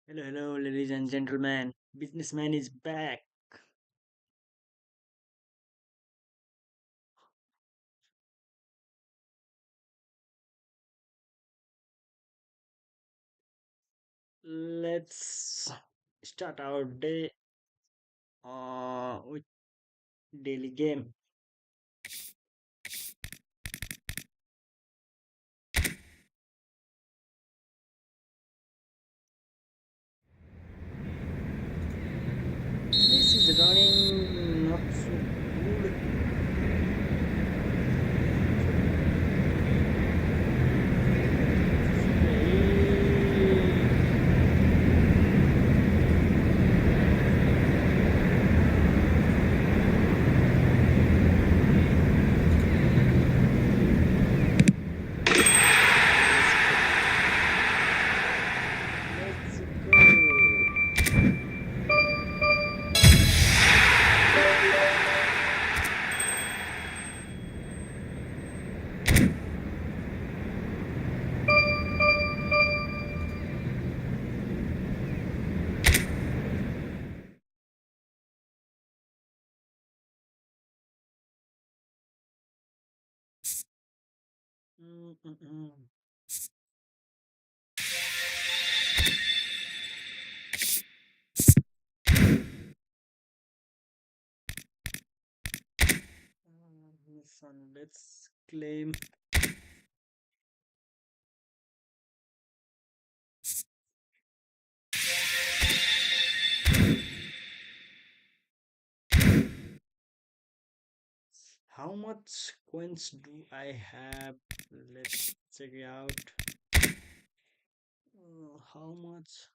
Hello, hello, ladies and gentlemen. Businessman is back. Let's start our day with daily game. This is running not so good. Let's go. Mm-mm-mm. Son, let's claim. How much coins do I have? Let's check it out. How much?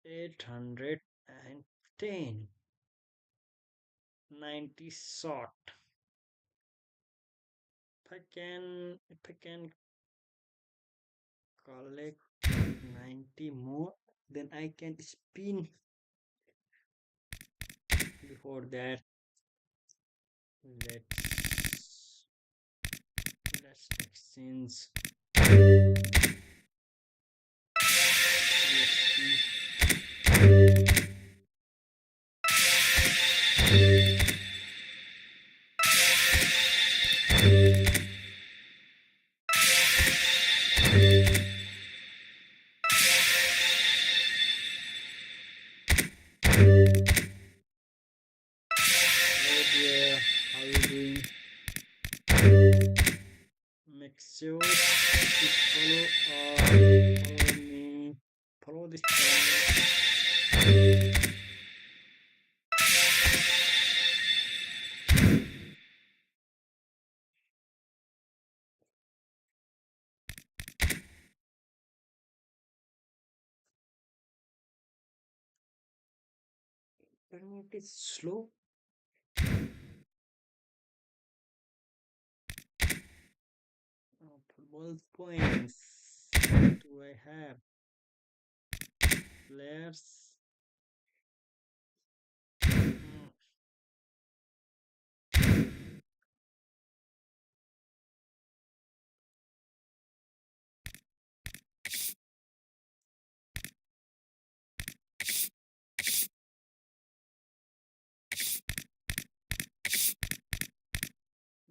810. 90 short. If I can collect 90 more, then I can spin. Before that, let's let's exchange. Hello dear, how you doing? Make sure to follow me, follow this channel. Internet is slow. Football points. What do I have? Players.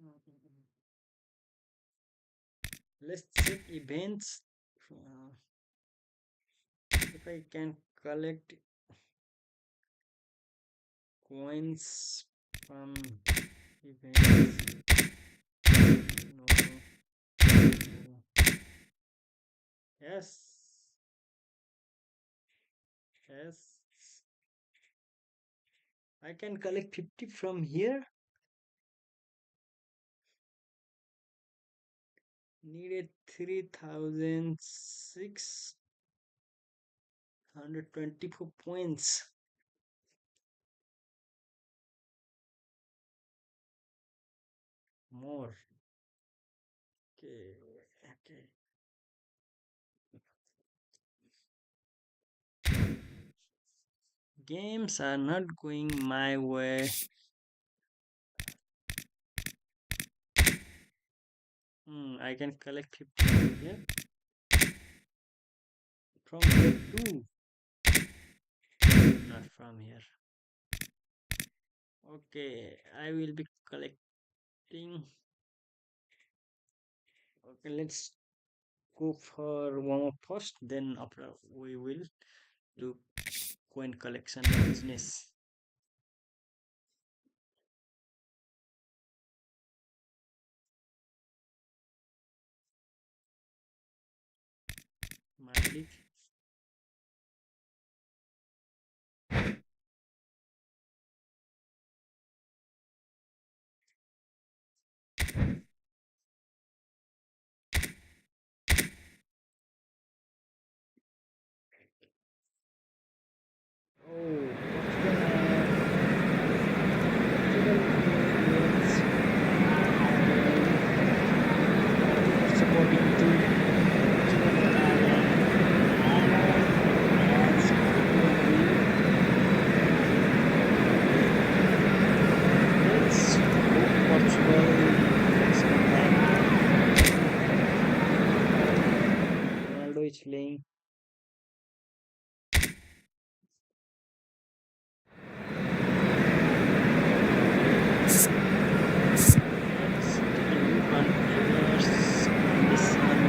Mm, mm, mm, mm. Let's check events. Uh, if I can collect coins from events. No. No. Yes. Yes. I can collect 50 from here. Needed 3,624 points. More. Okay. Okay. Games are not going my way. I can collect 50 from here. From here too. Not from here. Okay, I will be collecting. Okay, let's go for warm up first. Then after we will do coin collection business. Magic. Oh, supporting to let's hope Portugal next comeback. Ronaldo is playing. Let's take a look on players on this one.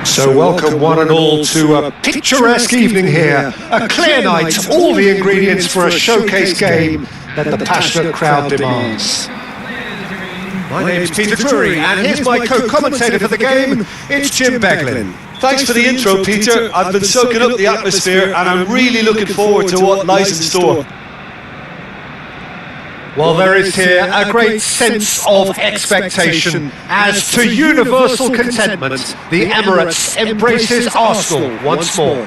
So welcome one and all to a picturesque evening here, a clear night, all the ingredients for a showcase game that the passionate crowd demands. My name's Peter Drury, and here's my co-commentator for the game, it's Jim Beglin. Thanks for the intro, Peter. I've been soaking up the atmosphere and I'm really looking forward to what lies in store. Well, there is here a great sense of expectation as to universal contentment, the Emirates embraces Arsenal once more.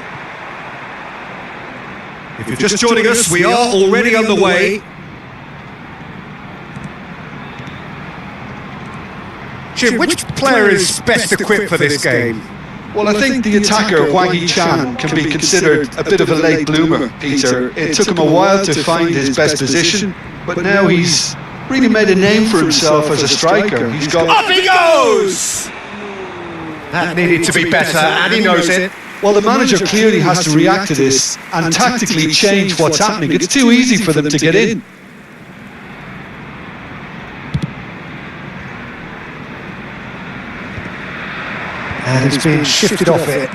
If you're just joining us, we are already on the way. Jim, which player is best equipped for this game? Well, I think the attacker, Wang Yi-chan, can be considered a bit of a late bloomer, Peter. It took him a while to find his best position, but now he's really made a name for himself as a striker. He's got... Up he goes! That needed to be better, and he knows it. Well, the manager clearly has to react to this and tactically change what's happening. It's too easy for them to get in. And it's been shifted off it.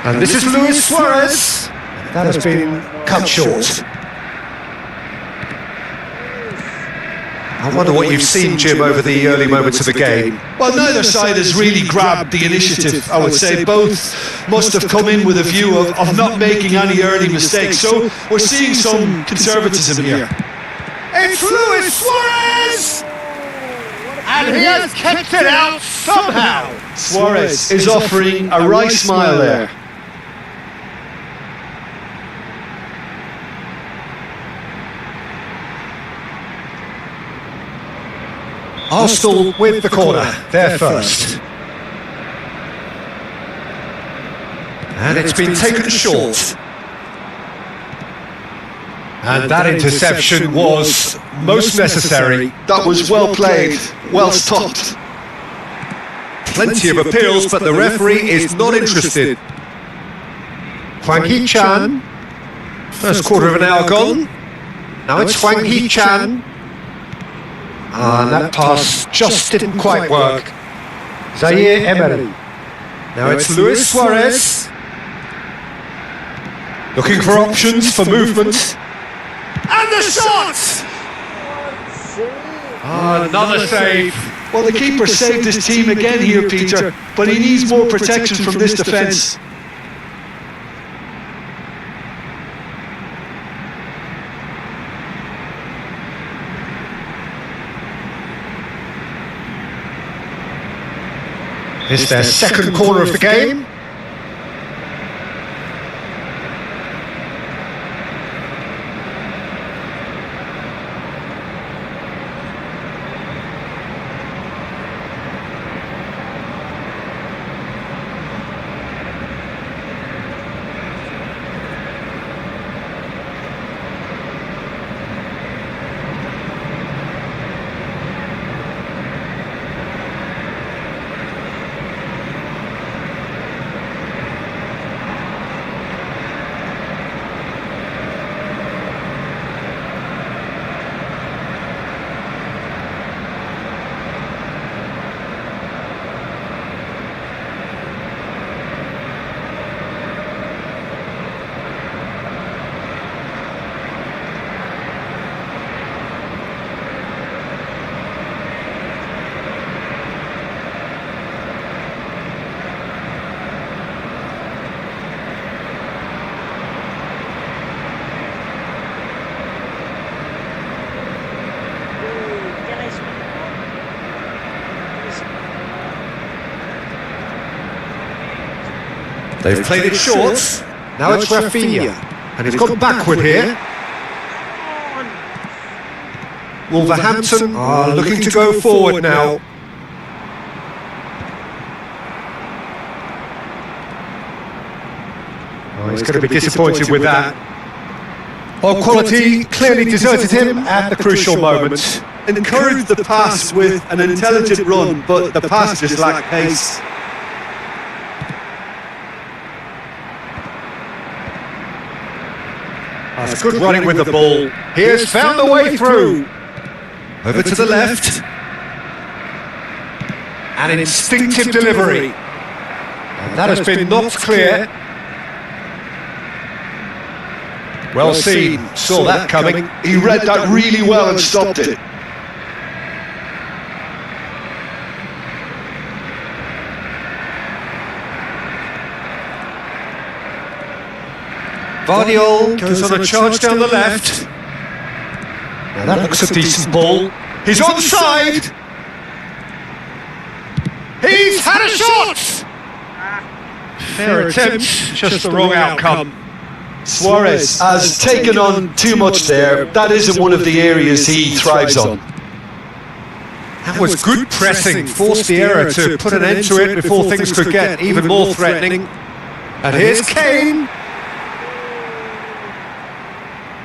And this is Luis Suarez. That has been cut short. I wonder what you've seen, Jim, over the early moments of the game. Well, neither side has really grabbed the initiative, I would say. Both must have come in with a view of not making any early mistakes. So we're seeing some conservatism here. It's Luis Suarez! And he has kept it out somehow. Suarez is offering a right smile there. Arsenal with the corner, they're first. And it's been taken short. And that interception was most necessary. That was well played, well stopped. Plenty of appeals, but the referee is not interested. Hwang Hee-chan. First quarter of an hour gone. Now it's Hwang Hee-chan. And that pass just didn't quite work. Zaire Emery. Now it's Luis Suarez. Looking for options for movement. And the shot! Another save. Well, the keeper saved his team again here, Peter, but he needs more protection from this defence. It's their second corner of the game. They've played it short. Now it's Rafinha. And he's gone backward here. Wolverhampton are looking to go forward now. Oh, he's going to be disappointed with that. Well, quality clearly deserted him at the crucial moment. Encouraged the pass with an intelligent run, but the pass just lacked pace. That's good running with the ball. He has found the way through. Over to the left. An instinctive delivery. And that has been knocked clear. Well seen. Saw that coming. He read that really well and stopped it. Vardiol goes on a charge down the left. Now that looks a decent ball. He's onside. He's had a shot. Fair attempt, just the wrong outcome. Suarez has taken on too much there. That isn't one of the areas he thrives on. That was good pressing, forced the error to put an end to it before things could get even more threatening. And here's Kane.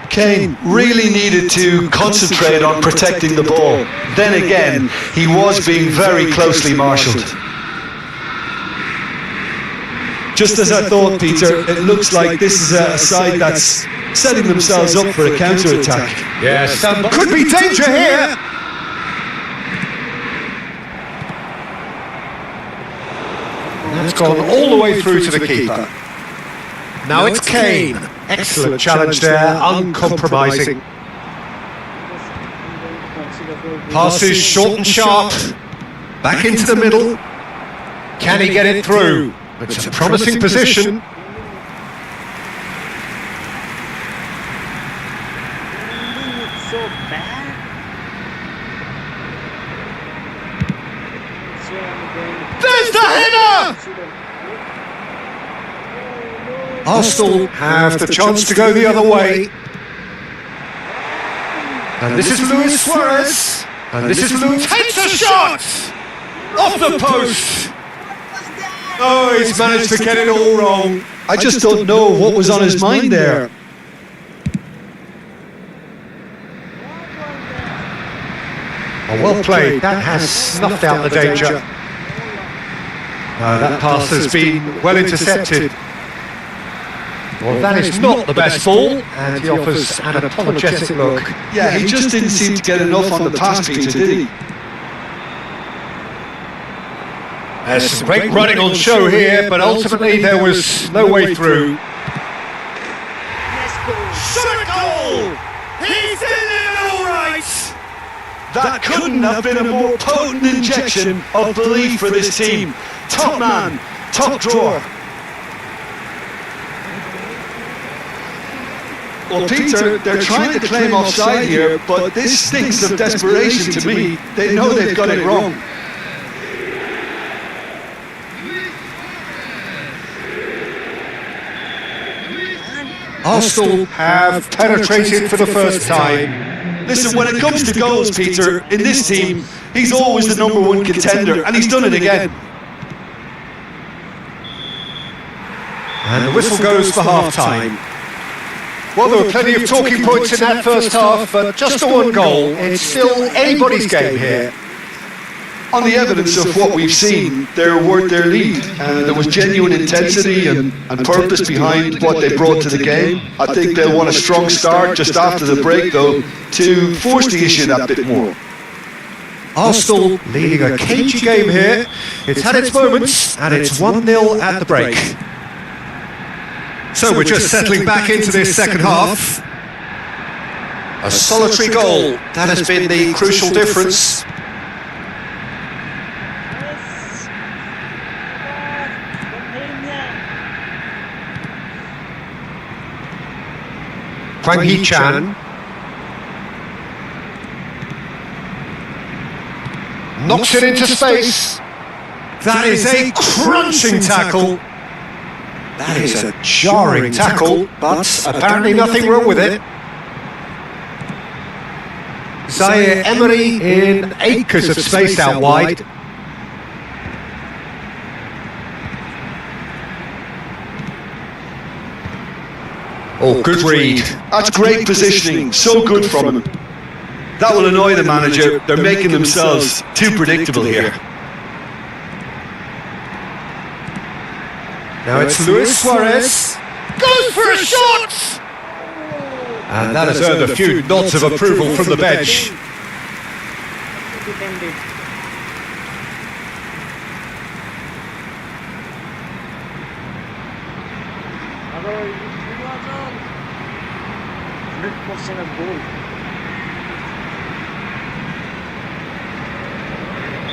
Kane really needed to concentrate on protecting the ball. Then again, he was being very closely marshalled. Just as I thought, Peter, it looks like this is a side that's setting themselves up for a counter-attack. Yes, could be danger here. That's gone all the way through to the keeper. Now it's Kane. Excellent challenge there, uncompromising. Passes short and sharp. Back into the middle. Can he get it through? It's a promising position. So bad. There's the header! Arsenal have the chance to go the other way. And this is Luis Suarez. And this is Luis. Takes a shot! Off the post! Oh, he's managed to get it all wrong. I just don't know what was on his mind there. Oh, well played. That has snuffed out the danger. That pass has been well intercepted. Well, that is not the best ball, and he offers an apologetic look. Yeah, he just didn't seem to get enough on the pass, Peter, did he? There's some great running on show here, but ultimately there was no way through. Shot goal! He's delivered all right! That couldn't have been a more potent injection of belief for this team. Top man, top drawer. Well, Peter, they're trying to claim offside here, but this stinks of desperation to me. They know they've got it wrong. Arsenal have penetrated for the first time. Listen, when it comes to goals, Peter, in this team, he's always the number one contender, and he's done it again. And the whistle goes for half-time. Well, there were plenty of talking points in that first half, but just a one goal. It's still anybody's game here. On the evidence of what we've seen, they're worth their lead. There was genuine intensity and purpose behind what they brought to the game. I think they'll want a strong start just after the break, though, to force the issue that bit more. Arsenal leading a cagey game here. It's had its moments, and it's 1-0 at the break. So we're just settling back into this second half. A solitary goal, that has been the crucial difference. Hwang Hee-chan knocks it into space. That is a crunching tackle. That is a jarring tackle, but apparently nothing wrong with it. Zaire Emery in acres of space out wide. Oh, good read. That's great positioning, so good from him. That will annoy the manager. They're making themselves too predictable here. Now it's Luis Suarez. Goes for a shot! And that has earned a few nods of approval from the bench.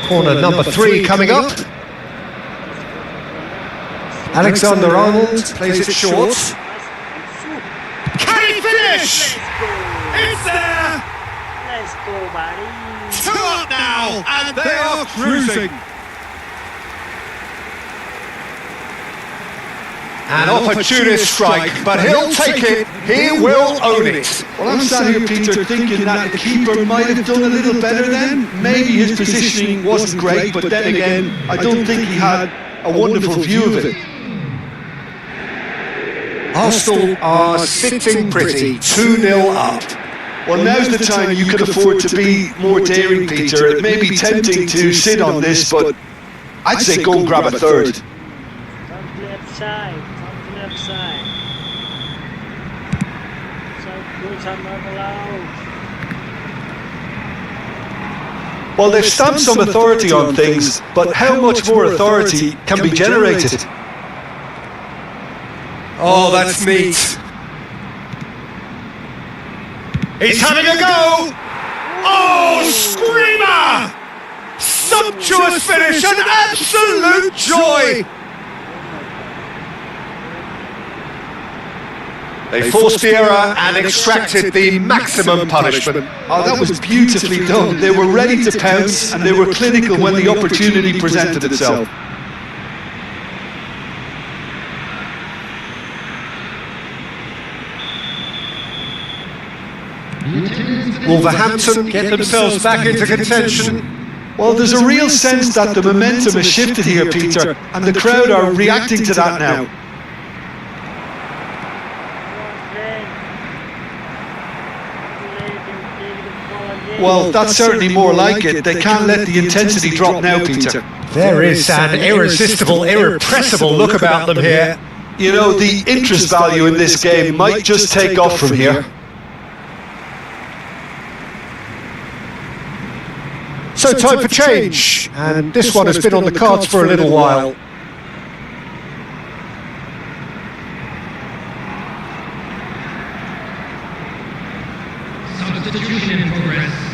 Corner number 3 coming up. Alexander-Arnold plays it short. Can he finish? It's there! Let's go, buddy. 2 up now, and they are cruising. An opportunist strike, but he'll take it. He will own it. Well, I'm sat here, Peter, thinking that the keeper might have done a little better then. Maybe his positioning wasn't great, but then again, I don't think he had a wonderful view of it. Arsenal are sitting pretty, 2-0 up. Well, now's the time you can afford to be more daring, Peter. It may be tempting to sit on this, but I'd say go and grab a third. Come to the left side. Come to the left side. So good, I'm not allowed. Well, they've stamped some authority on things, but how much more authority can be generated? Oh, that's neat. He's having a go. Oh, screamer! Sumptuous finish, an absolute joy. They forced the error and extracted the maximum punishment. Oh, that was beautifully done. They were ready to pounce and they were clinical when the opportunity presented itself. Wolverhampton get themselves back into contention. Well, there's a real sense that the momentum has shifted here, Peter, and the crowd are reacting to that now. Well, that's certainly more like it. They can't let the intensity drop now, Peter. There is an irresistible, irrepressible look about them here. You know, the interest value in this game might just take off from here. So time for change, and this one has been on the cards for a little while. Substitution in progress.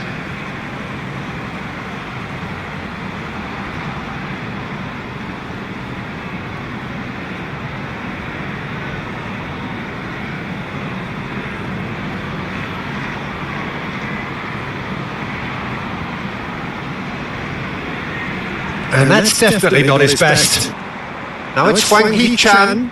And that's definitely not his best. Now it's Hwang Hee-chan.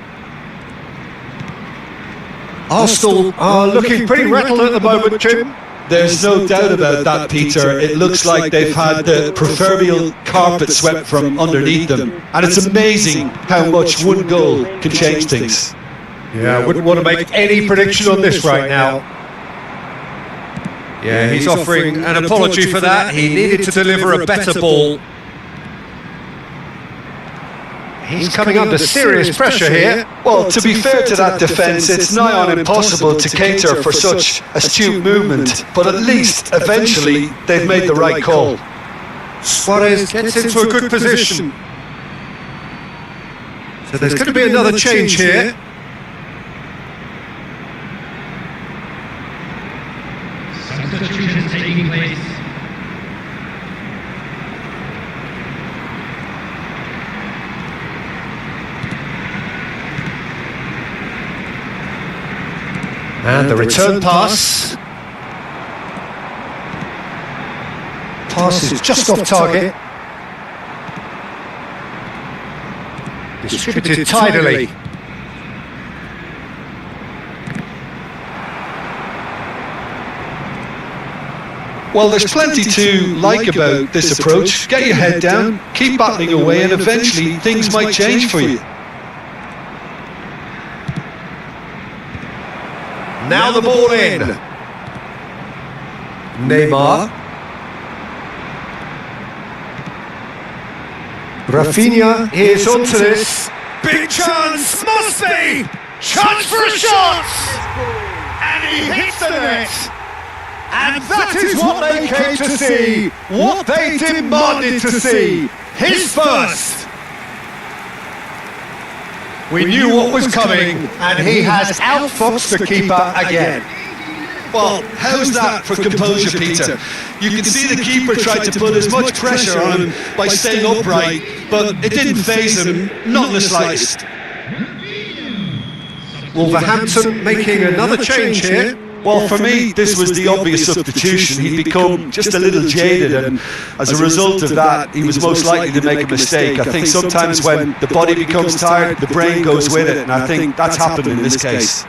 Arsenal are looking pretty rattled at the moment, Jim. There's no doubt about that, Peter. It looks like they've had the proverbial carpet swept from underneath them. And it's amazing how much one goal can change things. Yeah, I wouldn't want to make any prediction on this right now. Yeah, he's offering an apology for that. He needed to deliver a better ball. He's coming under serious pressure here. Well, to be fair to that defence, it's nigh on impossible to cater for such astute movement, but at least, eventually, they've made the right call. Suarez gets into a good position. So there's going to be another change here. Substitution taking place. And the return pass. Pass is just off target. Distributed tidily. Well, there's plenty to like about this approach. Get your head down, keep battling away, and eventually things might change for you. Now the ball in. Neymar. Rafinha is onto this. Big chance, must be! Chance for a shot! And he hits the net! And that is what they came to see, what they demanded to see. His first! We knew what was coming, and he has outfoxed the keeper again. Well, how's that for composure, Peter? You can see the keeper tried to put as much pressure on him by staying upright, but it didn't faze him, not in the slightest. Wolverhampton making another change here. Well, for me, this was the obvious substitution. He'd become just a little jaded, and as a result of that, he was most likely to make a mistake. I think sometimes when the body becomes tired, the brain goes with it, and I think that's happened in this case.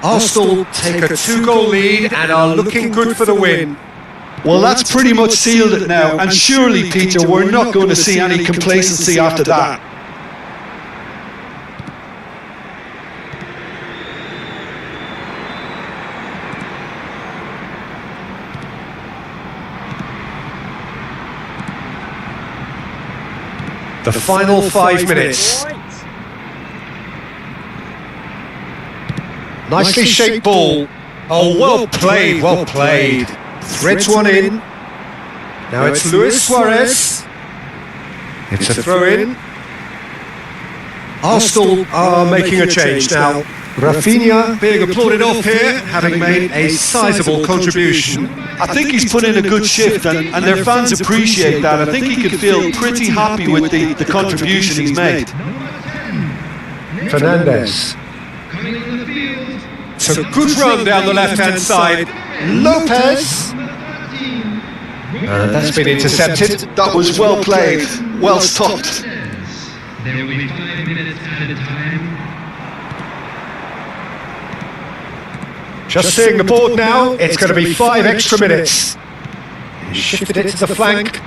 Arsenal take a 2-goal lead and are looking good for the win. Well, that's pretty much sealed it now, and surely, Peter, we're not going to see any complacency after that. The final 5 minutes. Nicely shaped ball. Oh, well played, well played. Threads one in. Now it's Luis Suarez. It's a throw in. Arsenal are making a change now. Rafinha being applauded off here, having made a sizable contribution. I think he's put in a good shift, and their fans appreciate that. I think he could feel pretty happy with the contribution he's made. Fernandes. Coming on the field. It's a good run down the left-hand side. Lopez. That's been intercepted. That was well played, well stopped. There will be 5 minutes added time. Just seeing the board now, it's going to be 5 extra minutes. He shifted it to the flank.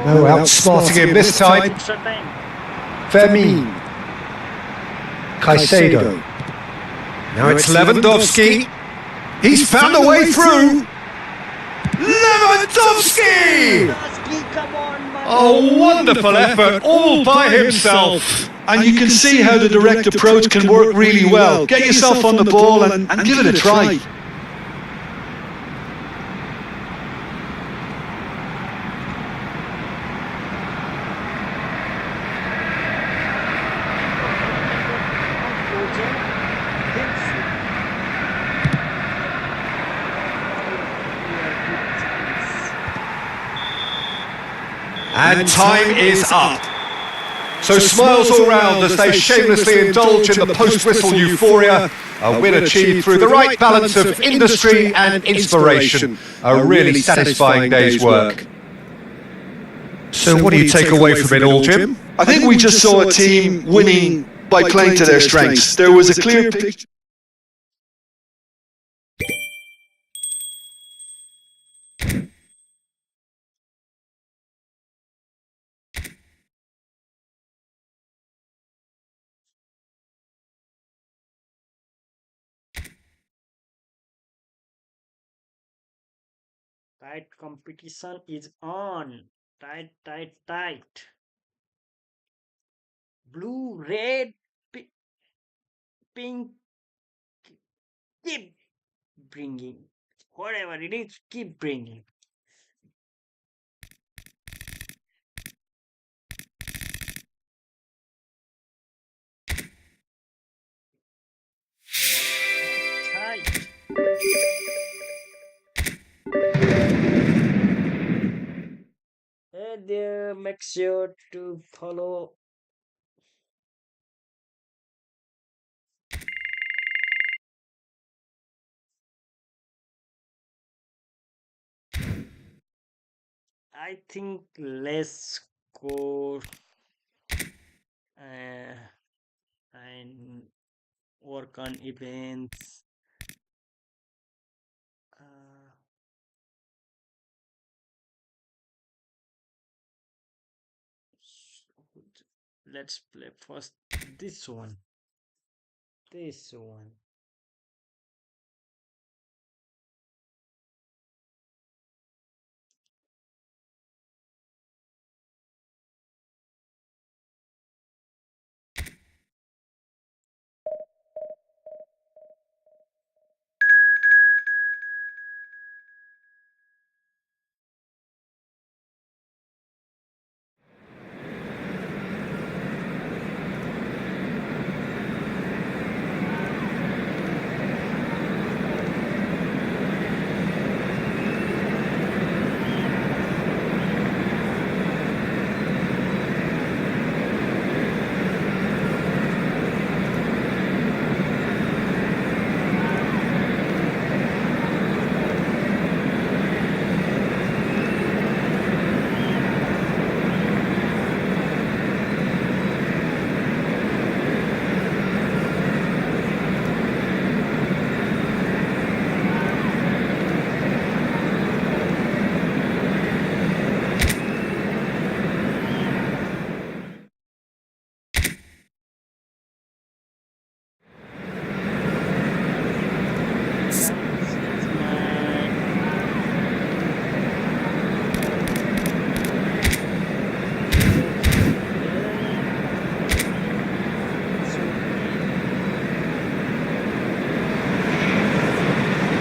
No outsmarting him this time. Extra time. Fermin. Caicedo. Now it's Lewandowski. He's found a way through. Lewandowski! Come on, man. A wonderful effort, all by himself. And you can see how the direct approach can work really well. Get yourself on the ball and give it a try. And time is up. So smiles all round as they shamelessly indulge in the post-whistle euphoria. A win achieved through the right balance of industry and inspiration. A really satisfying day's work. So what do you take away from it all, Jim? I think we just saw a team winning by playing to their strengths. There was a clear picture. Tight competition is on. Tight, tight, tight. Blue, red, pink. Keep bringing. Whatever it is, keep bringing. Tight. Hey there, make sure to follow. I think let's go and work on events. Uh, let's play first this one. This one.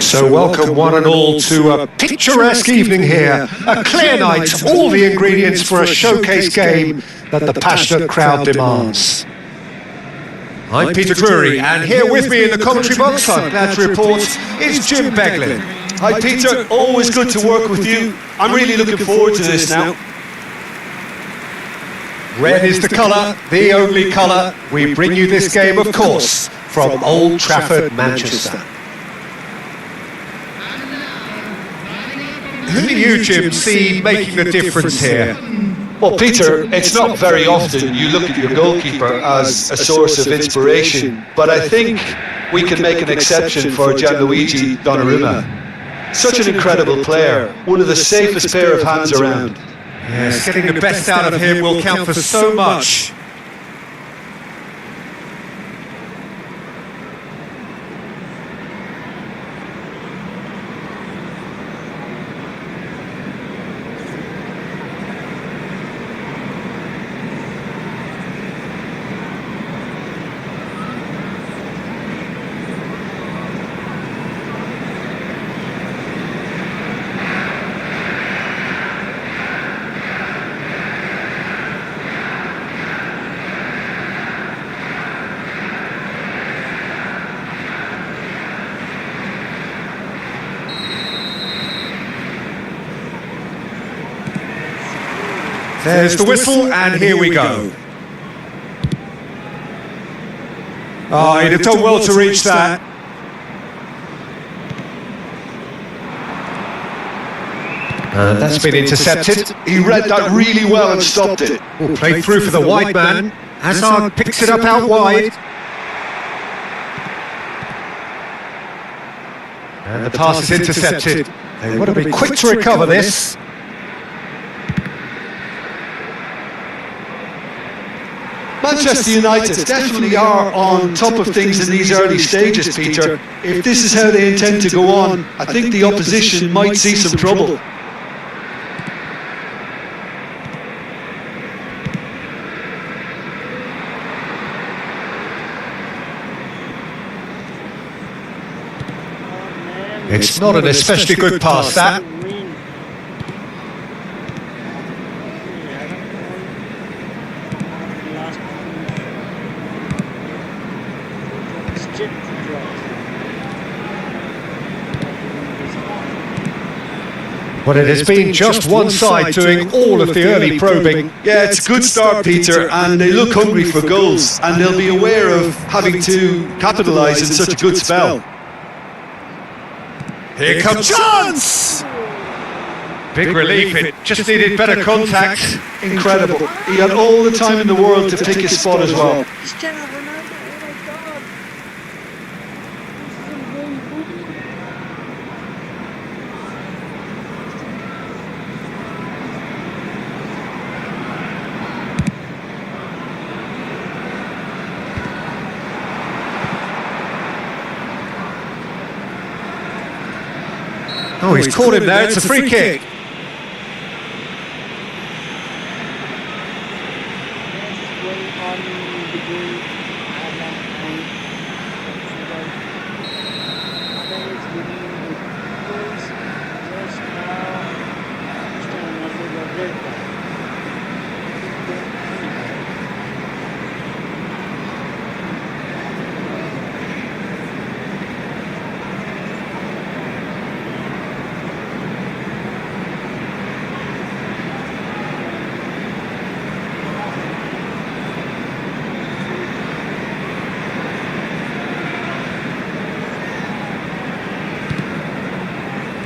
So welcome one and all to a picturesque evening here. A clear night, all the ingredients for a showcase game that the passionate crowd demands. I'm Peter Drury, and here with me in the commentary box, I'm glad to report, is Jim Beglin. Hi Peter, always good to work with you. I'm really looking forward to this now. Red is the colour, the only colour. We bring you this game, of course, from Old Trafford, Manchester. Who do you, Jim, see making the difference here? Well, Peter, it's not very often you look at your goalkeeper as a source of inspiration, but I think we can make an exception for Gianluigi Donnarumma. Such an incredible player, one of the safest pair of hands around. Yes, getting the best out of him will count for so much. There's the whistle, and here we go. Oh, he'd have done well to reach that. And that's been intercepted. He read that really well and stopped it. Played through for the wide man. Hazard picks it up out wide. And the pass is intercepted. They want to be quick to recover this. Manchester United definitely are on top of things in these early stages, Peter. If this is how they intend to go on, I think the opposition might see some trouble. It's not an especially good pass, that. But it has been just one side doing all of the early probing. Yeah, it's a good start, Peter, and they look hungry for goals, and they'll be aware of having to capitalise in such a good spell. Here comes chance! Big relief, it just needed better contact. Incredible. He had all the time in the world to pick his spot as well. Oh, he's caught him there, it's a free kick.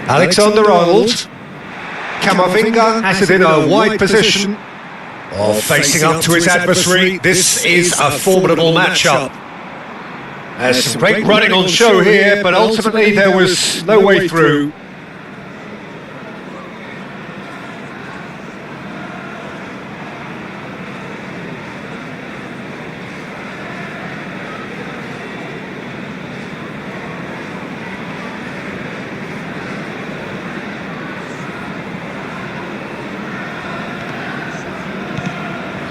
Alexander-Arnold. Camavinga has it in a wide position. Oh, facing up to his adversary. This is a formidable matchup. There's some great running on show here, but ultimately there was no way through.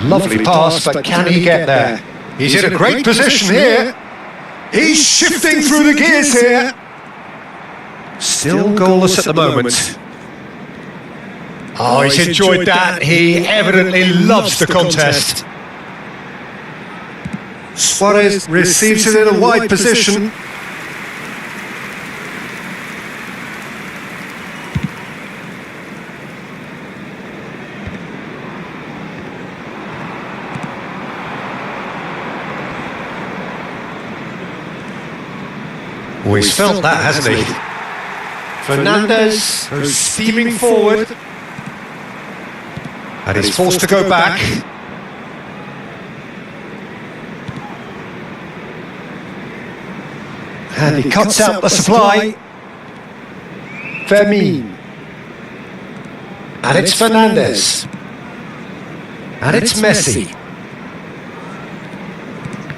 Lovely pass, but can he get there? He's in a great position here. He's shifting through the gears here. Still goalless at the moment. Oh, he's enjoyed that. He evidently loves the contest. Suarez receives it in a wide position. Oh, he's felt that, hasn't he? Fernandez goes steaming forward. And he's forced to go back. And he cuts out the supply. Fermin. And it's Fernandez. And it's Messi.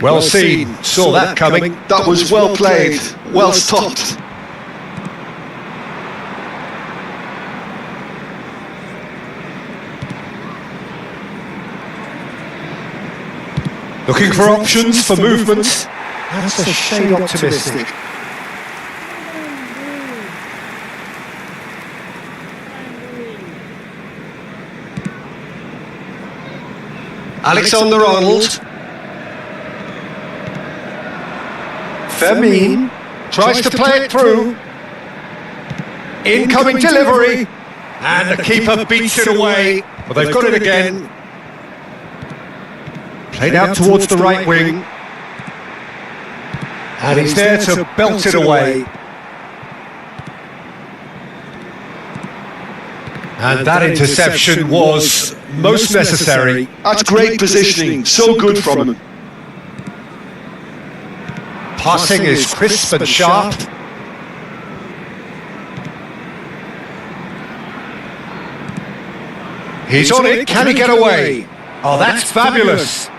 Well seen, saw that coming. That was well played, well stopped. Looking for options for movement. That's a shade optimistic. Alexander-Arnold. Fermin tries to play it through. Incoming delivery. And the keeper beats it away. Well, they've got it again. Played out towards the right wing. And he's there to belt it away. And that interception was most necessary. That's great positioning, so good from him. Passing is crisp and sharp. He's on it, can he get away? Oh, that's fabulous.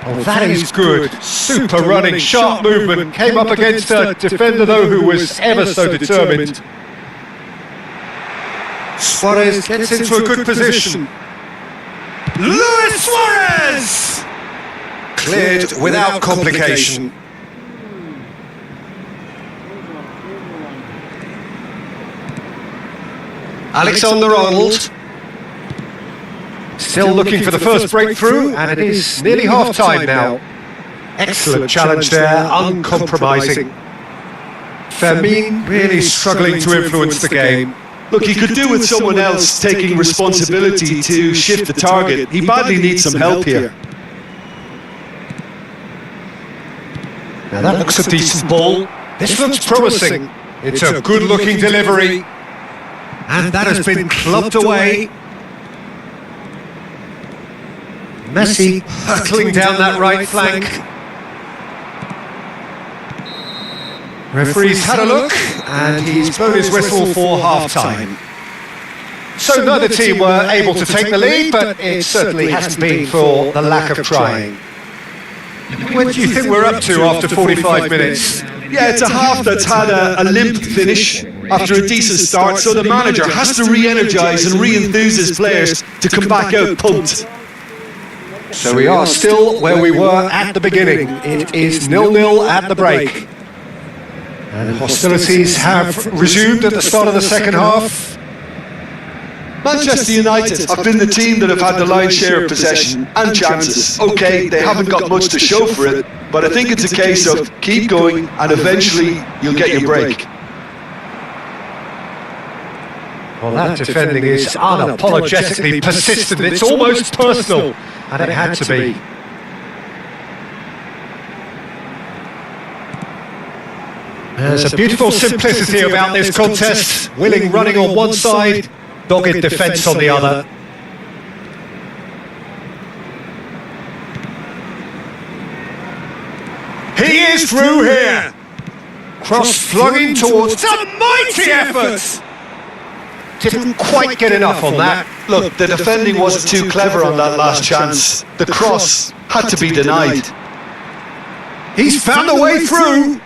Oh, that is good. Super running, sharp movement. Came up against a defender, though, who was ever so determined. Suarez gets into a good position. Luis Suarez! Cleared without complication. Alexander-Arnold. Still looking for the first breakthrough, and it is nearly half-time now. Excellent challenge there, uncompromising. Fermin really struggling to influence the game. Look, he could do with someone else taking responsibility to shift the target. He badly needs some help here. Now that looks a decent ball. This looks promising. It's a good-looking delivery. And that has been clubbed away. Messi hurtling down that right flank. Referee's had a look, and he's blown his whistle for half-time. So neither team were able to take the lead, but it certainly hasn't been for the lack of trying. What do you think we're up to after 45 minutes? Yeah, it's a half that's had a limp finish after a decent start, so the manager has to re-energise and re-enthuse his players to come back out pumped. So we are still where we were at the beginning. It is 0-0 at the break. And hostilities have resumed at the start of the second half. Manchester United have been the team that have had the lion's share of possession and chances. Okay, they haven't got much to show for it, but I think it's a case of keep going and eventually you'll get your break. Well, that defending is unapologetically persistent. It's almost personal, and it had to be. There's a beautiful simplicity about this contest. Willing running on one side, dogged defence on the other. He is through here. Cross flung in towards a mighty effort. Didn't quite get enough on that. Look, the defending wasn't too clever on that last chance. The cross had to be denied. He's found a way through.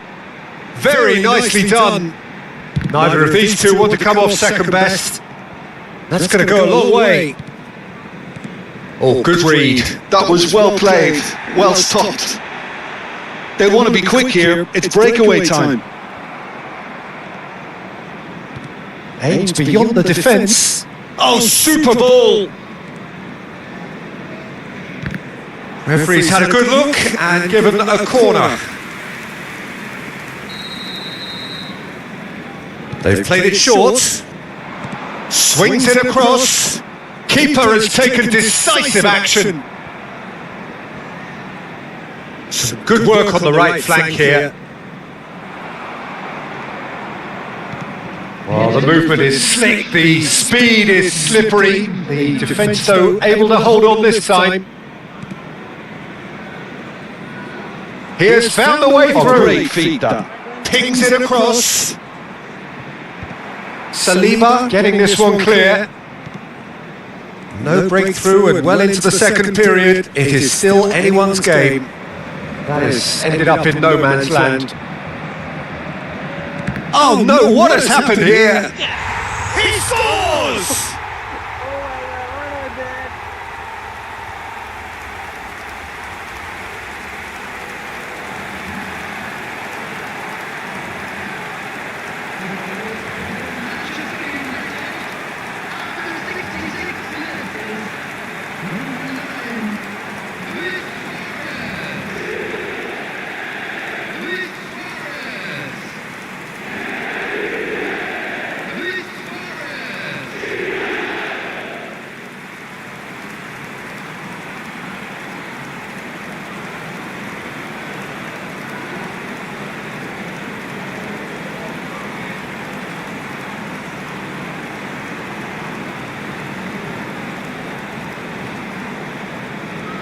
Very nicely done. Neither of these two want to come off second best. That's going to go a long way. Oh, good read. That was well played, well stopped. They want to be quick here. It's breakaway time. Aims beyond the defence. Oh, super ball! Referee's had a good look and given a corner. They've played it short. Swings it across. Keeper has taken decisive action. Some good work on the right flank here. Well, the movement is slick, the speed is slippery. The defence, though, able to hold on this time. He has found the way through. Great feed that. Pings it across. Saliba getting this one clear. No breakthrough and well into the second period. It is still anyone's game. That has ended up in no man's land. Oh no, what has happened here? He scores!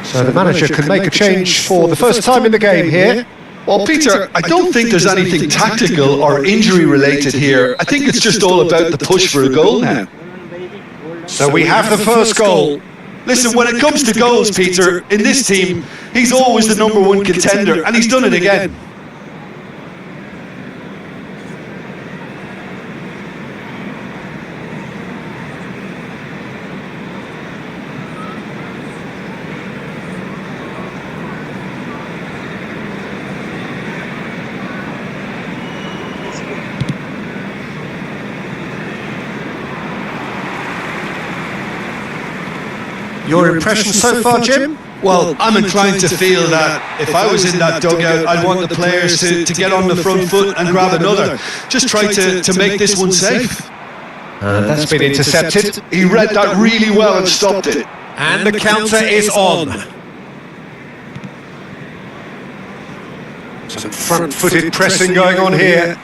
So the manager can make a change for the first time in the game here. Well, Peter, I don't think there's anything tactical or injury related here. I think it's just all about the push for a goal now. So we have the first goal. Listen, when it comes to goals, Peter, in this team, he's always the #1 contender, and he's done it again. Your impression so far, Jim? Well, I'm inclined to feel that if I was in that dugout, I'd want the players to get on the front foot and grab another. Just try to make this one safe. That's been intercepted. He read that really well and stopped it. And the counter is on. Some front-footed pressing going on here.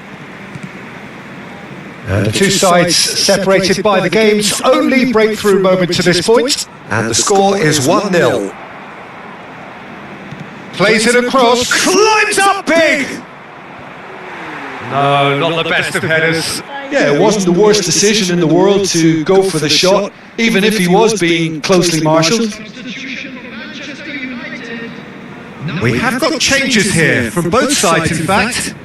And the two sides separated by the game's only breakthrough moment to this point. And the score is 1-0. Plays it across, climbs up big! No, not the best of headers. Yeah, it wasn't the worst decision in the world to go for the shot, even if he was being closely marshalled. We have got changes here from both sides, in fact.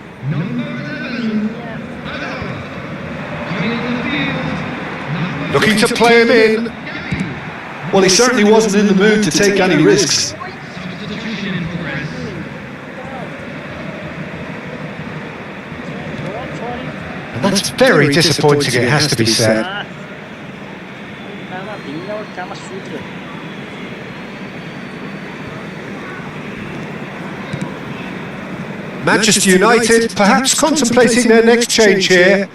Looking to play him in. Well, he certainly wasn't in the mood to take any risks. And that's very disappointing, it has to be said. Manchester United perhaps contemplating their next change here.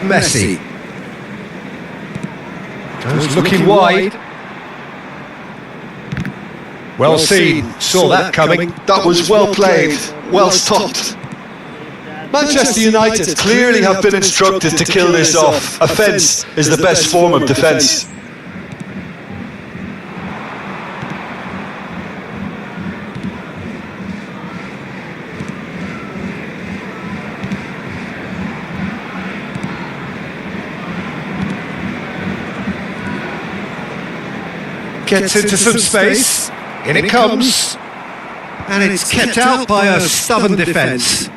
Messi goes looking wide. Well seen, saw that coming. That was well played, well stopped. Manchester United clearly have been instructed to kill this off. Offence is the best form of defence. Gets into some space, in it comes, and it's kept out by a stubborn defence.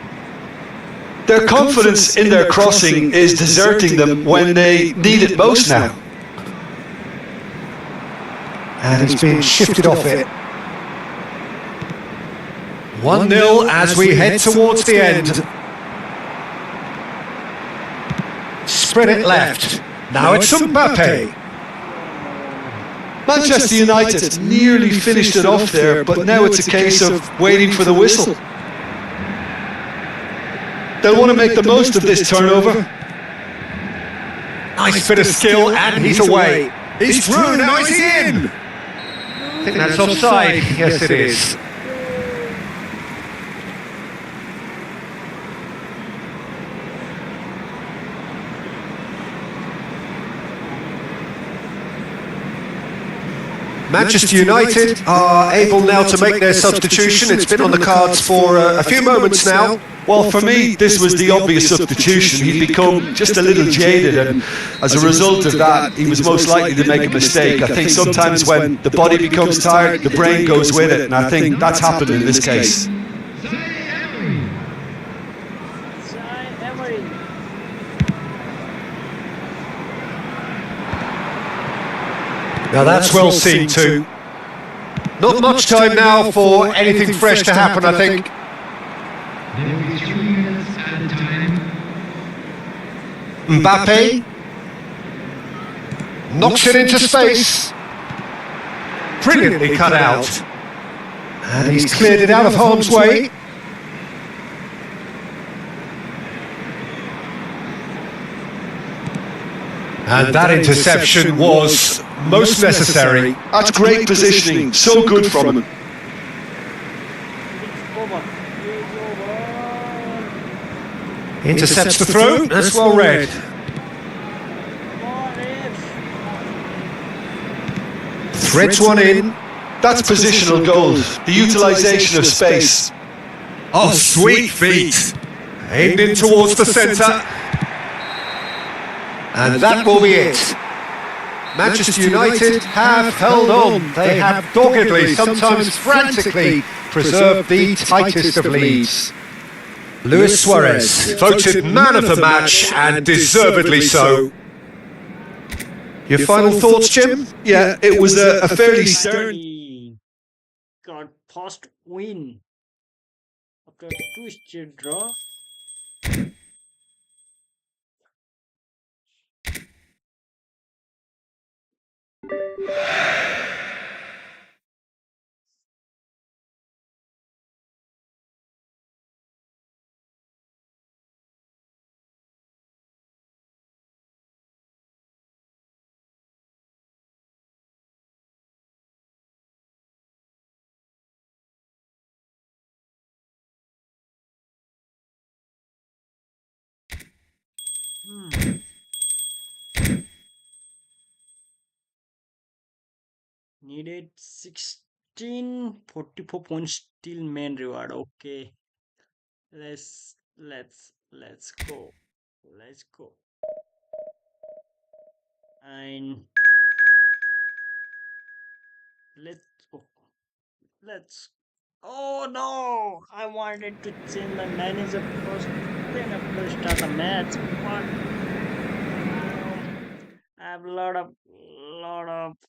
Their confidence in their crossing is deserting them when they need it most now. And he's been shifted off it. 1-0 as we head towards the end. Sprint it left. Now it's Mbappe. Manchester United nearly finished it off there, but now it's a case of waiting for the whistle. They'll want to make the most of this turnover. Nice bit of skill, and he's away. He's through, now is he in? I think that's offside. Yes, it is. Manchester United are able now to make their substitution. It's been on the cards for a few moments now. Well, for me, this was the obvious substitution. He'd become just a little jaded, and as a result of that, he was most likely to make a mistake. I think sometimes when the body becomes tired, the brain goes with it, and I think that's happened in this case. Now that's well seen too. Not much time now for anything fresh to happen, I think. There will be 3 minutes at a time. Mbappe knocks it into space. Brilliantly cut out. And he's cleared it out of harm's way. And that interception was most necessary. That's great positioning, so good from him. Intercepts the throw, that's well read. Threads one in. That's positional goal, the utilisation of space. Oh, sweet feet. Aimed in towards the centre. And that will be it. Manchester United have held on. They have doggedly, sometimes frantically, preserved the tightest of leads. Luis Suarez, voted man of the match, and deservedly so. Your final thoughts, Jim? Yeah, it was a fairly stern... Got post win after a two-straight draw. Needed 1644 points till main reward. Okay, let's go. Let's go. And let's oh no, I wanted to change my manager first, then after start the match, but I have a lot of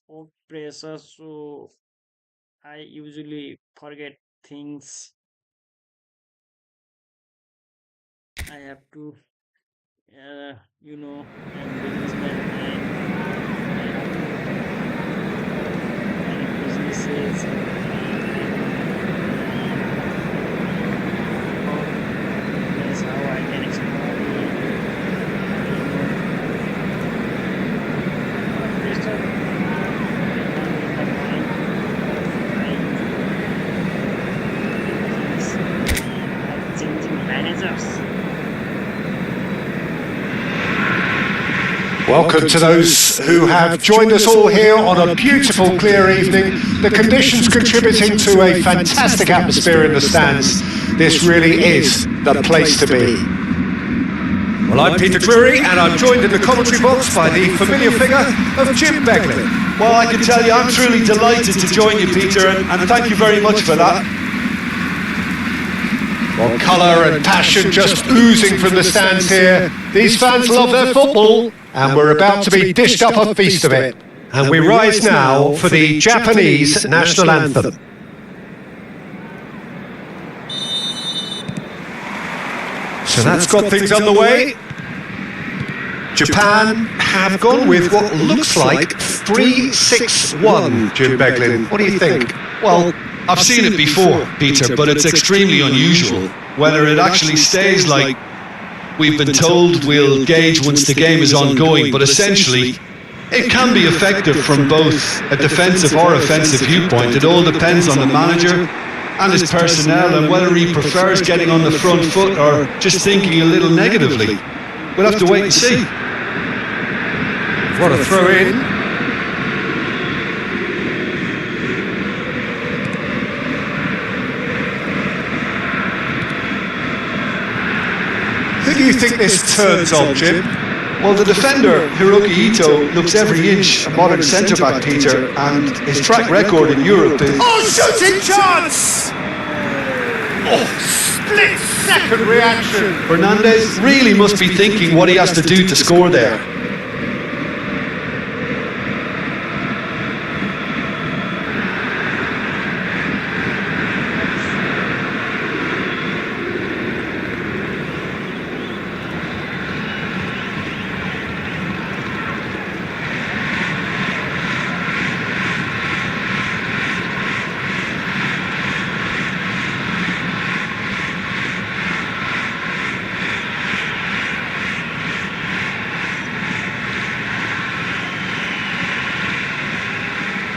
work pressure, so I usually forget things. I have to I'm businessman and I have many businesses. That's how I can explore changing managers. Welcome to those who have joined us all here on a beautiful, clear evening. The conditions contributing to a fantastic atmosphere in the stands. This really is the place to be. Well, I'm Peter Drury, and I'm joined in the commentary box by the familiar figure of Jim Begley. Well, I can tell you, I'm truly delighted to join you, Peter, and thank you very much for that. Well, colour and passion just oozing from the stands here. These fans love their football, and we're about to be dished up a feast of it. And we rise now for the Japanese national anthem. So that's got things underway. Japan have gone with what looks like 3-6-1, Jim Beglin. What do you think? Well, I've seen it before, Peter, but it's extremely unusual. Whether it actually stays like we've been told, we'll gauge once the game is ongoing, but essentially it can be effective from both a defensive or offensive viewpoint. It all depends on the manager and his personnel and whether he prefers getting on the front foot or just thinking a little negatively. We'll have to wait and see. What a throw in. Who do you think this turns on, Jim? Well, the defender, Hiroki Ito, looks every inch a modern centre-back, Peter, and his track record in Europe is... Oh, shooting chance! Oh, split-second reaction. Fernandez really must be thinking what he has to do to score there.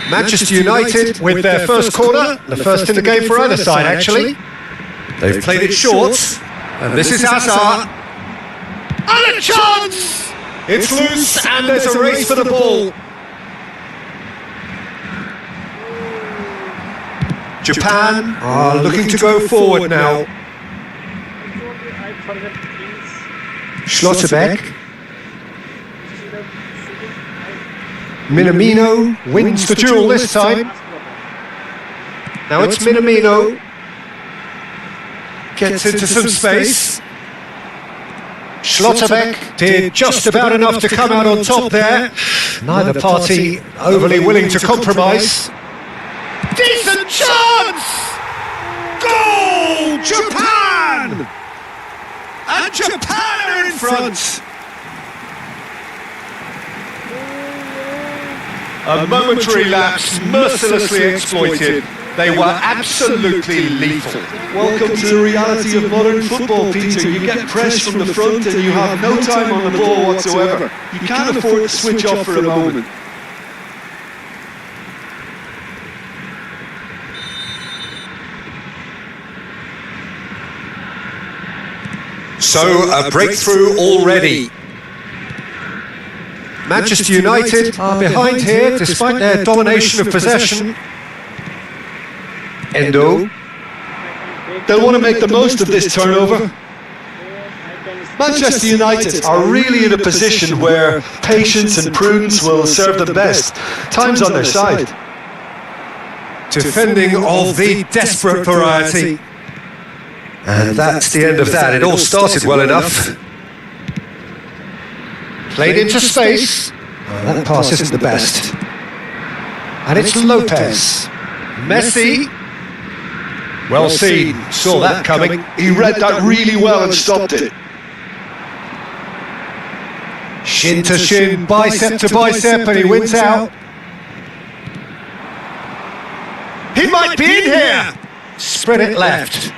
Manchester United with their first corner, the first in the game for either side actually. They've played it short, and this is Hazard. And a chance! It's loose and there's a race for the ball. Japan are looking to go forward now. Schlotterbeck. Minamino wins the duel this time. Now it's Minamino. Gets into some space. Schlotterbeck did just about enough to come out on top there. Neither party overly willing to compromise. Decent chance! Goal! Japan! And Japan are in front! A momentary lapse mercilessly exploited. They were absolutely lethal. Welcome to the reality of modern football, Peter. You get pressed from the front and you have no time on the ball whatsoever. You can't afford to switch off for a moment. So a breakthrough already. Manchester United are behind here despite their domination of possession. Endo. They'll want to make the most of this turnover. Manchester United are really in a position where patience and prudence will serve them best. Time's on their side. Defending of the desperate variety. And that's the end of that. It all started well enough. Played into space. Oh, that pass isn't the best. And it's Lopez. Messi. Well seen. Saw that coming. He read that really well and stopped it. Shin to shin, bicep to bicep, and he wins out. He might be in here. Spread it left.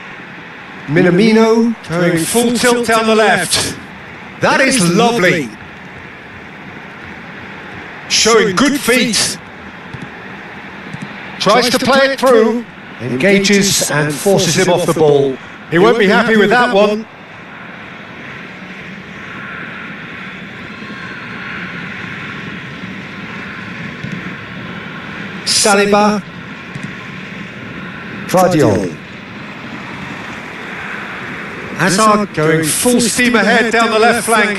Minamino going full tilt down the left. That is lovely. Showing good feet. Tries to play it through. Engages and forces him off the ball. He won't be happy with that one. Saliba. Tradiol. Hazard going full steam ahead down the left flank.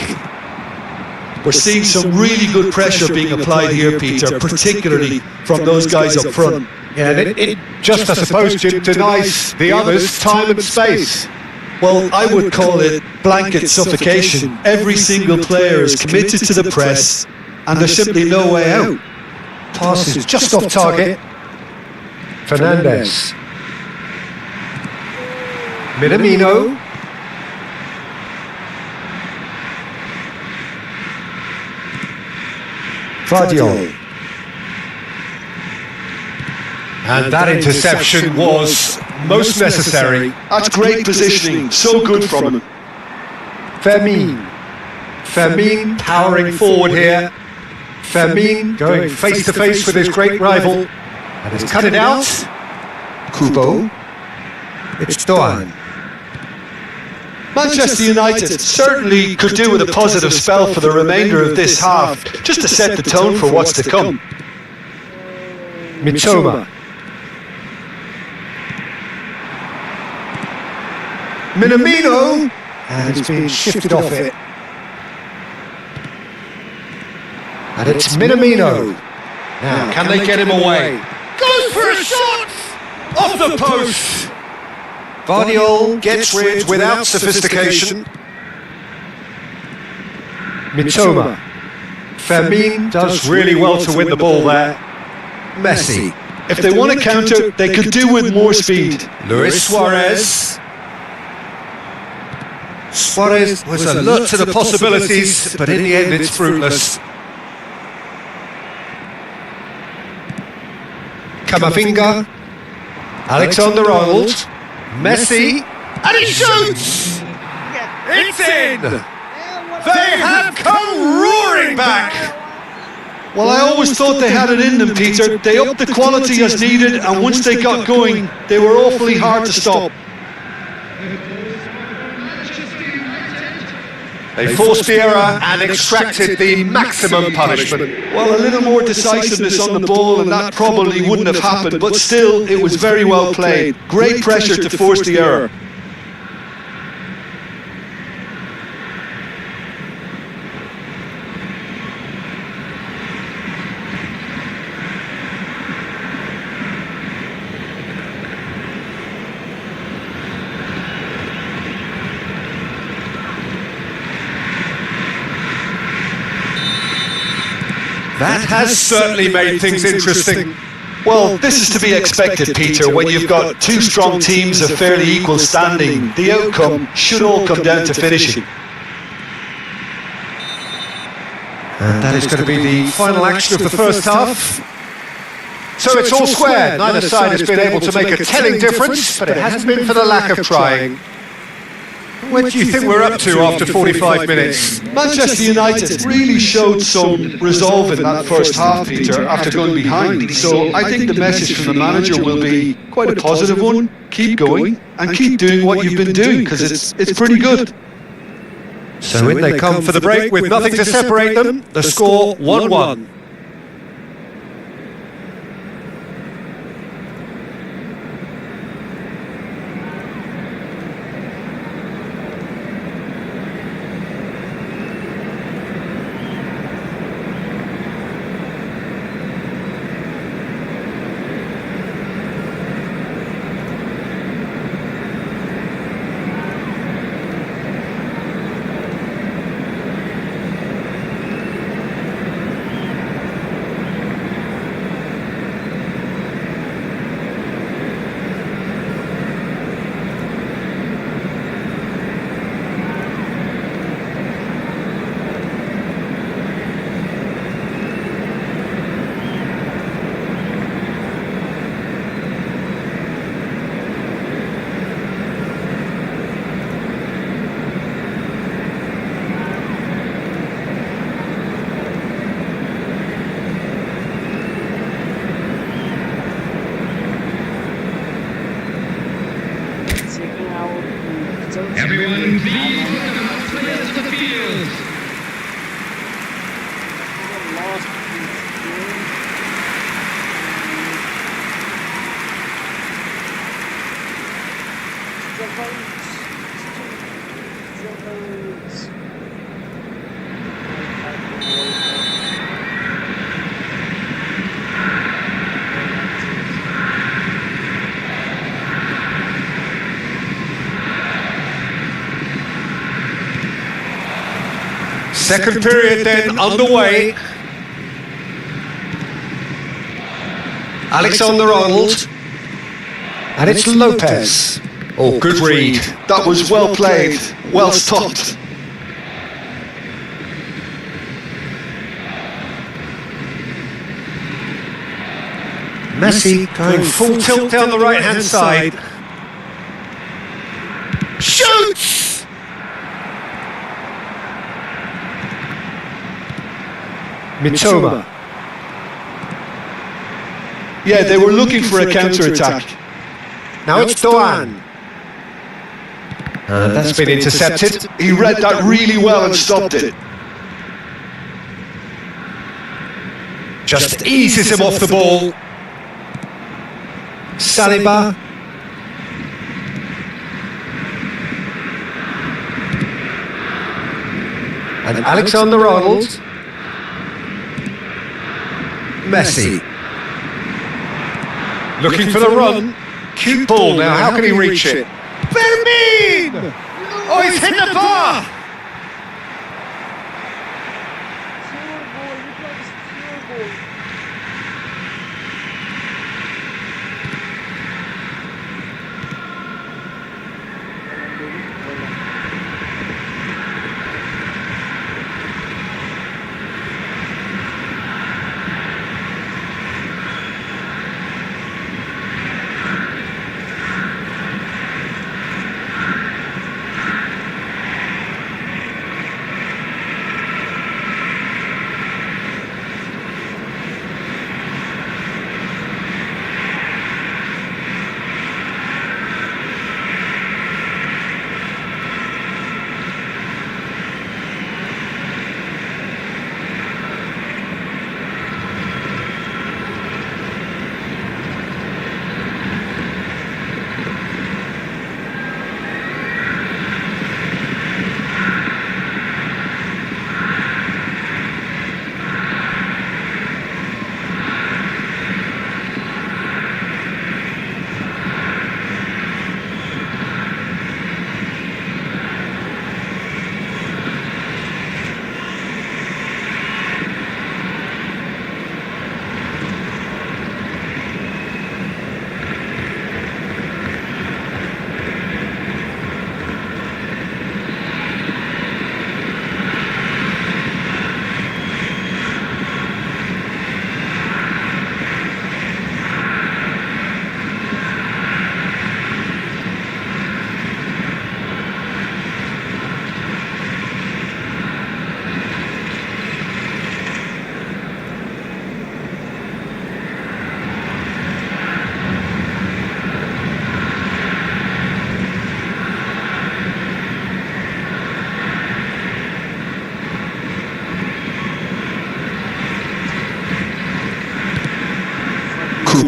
We're seeing some really good pressure being applied here, Peter, particularly from those guys up front. Yeah, and it just, I suppose, denies the others time and space. Well, I would call it blanket suffocation. Every single player is committed to the press, and there's simply no way out. Pass is just off target. Fernandez. Minamino. Vardiol. And that interception was most necessary. That's great positioning, so good from him. Fermin. Fermin powering forward here. Fermin going face to face with his great rival. And has cut it out. Kubo. It's Doan. Manchester United certainly could do with a positive spell for the remainder of this half, just to set the tone for what's to come. Mitoma. Minamino. And he's been shifted off it. And it's Minamino. Now, can they get him away? Goes for a shot! Off the post! Vardiol gets rid without sophistication. Mitoma. Fermin does really well to win the ball there. Messi. If they want to counter, they could do with more speed. Luis Suarez. Suarez was alert to the possibilities, but in the end it's fruitless. Camavinga. Alexander-Arnold. Messi. And he shoots! It's in! They have come roaring back! Well, I always thought they had it in them, Peter. They upped the quality as needed, and once they got going, they were awfully hard to stop. They forced the error and extracted the maximum punishment. Well, a little more decisiveness on the ball and that probably wouldn't have happened, but still, it was very well played. Great pressure to force the error. That has certainly made things interesting. Well, this is to be expected, Peter, when you've got two strong teams of fairly equal standing. The outcome should all come down to finishing. And that is going to be the final action of the first half. So it's all square. Neither side has been able to make a telling difference, but it hasn't been for the lack of trying. What do you think we're up to after 45 minutes? Manchester United really showed some resolve in that first half, Peter, after going behind. So I think the message from the manager will be quite a positive one. Keep going and keep doing what you've been doing, because it's pretty good. So in they come for the break with nothing to separate them. The score 1-1. Everyone, please look about players to the field. Second period then underway. Alexander-Arnold. And it's Lopez. Oh, good read. That was well played, well stopped. Messi going full tilt down the right-hand side. Shoots! Mitoma. Yeah, they were looking for a counter-attack. Now it's Doan. That's been intercepted. He read that really well and stopped it. Just eases him off the ball. Saliba. And Alexander-Arnold. Messi. Looking for the run. Cute ball now, how can he reach it? Fermin! Oh, he's hit the bar!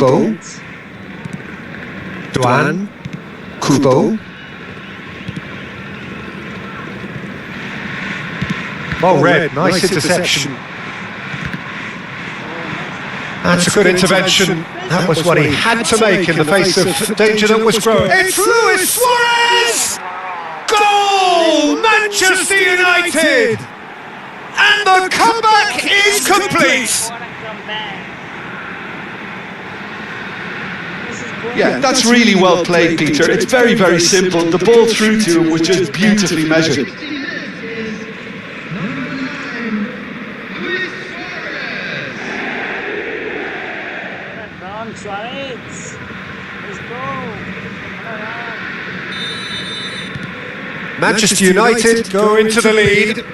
Kubo. Doan. Kubo. Well read, nice interception. That's a good intervention. That was what he had to make in the face of danger that was growing. It's Luis Suarez! Goal! Manchester United! And the comeback is complete! Yeah, that's really well played, Peter. It's very, very simple. The ball through to him was just beautifully measured. Suarez. Let's go. Manchester United go into the lead.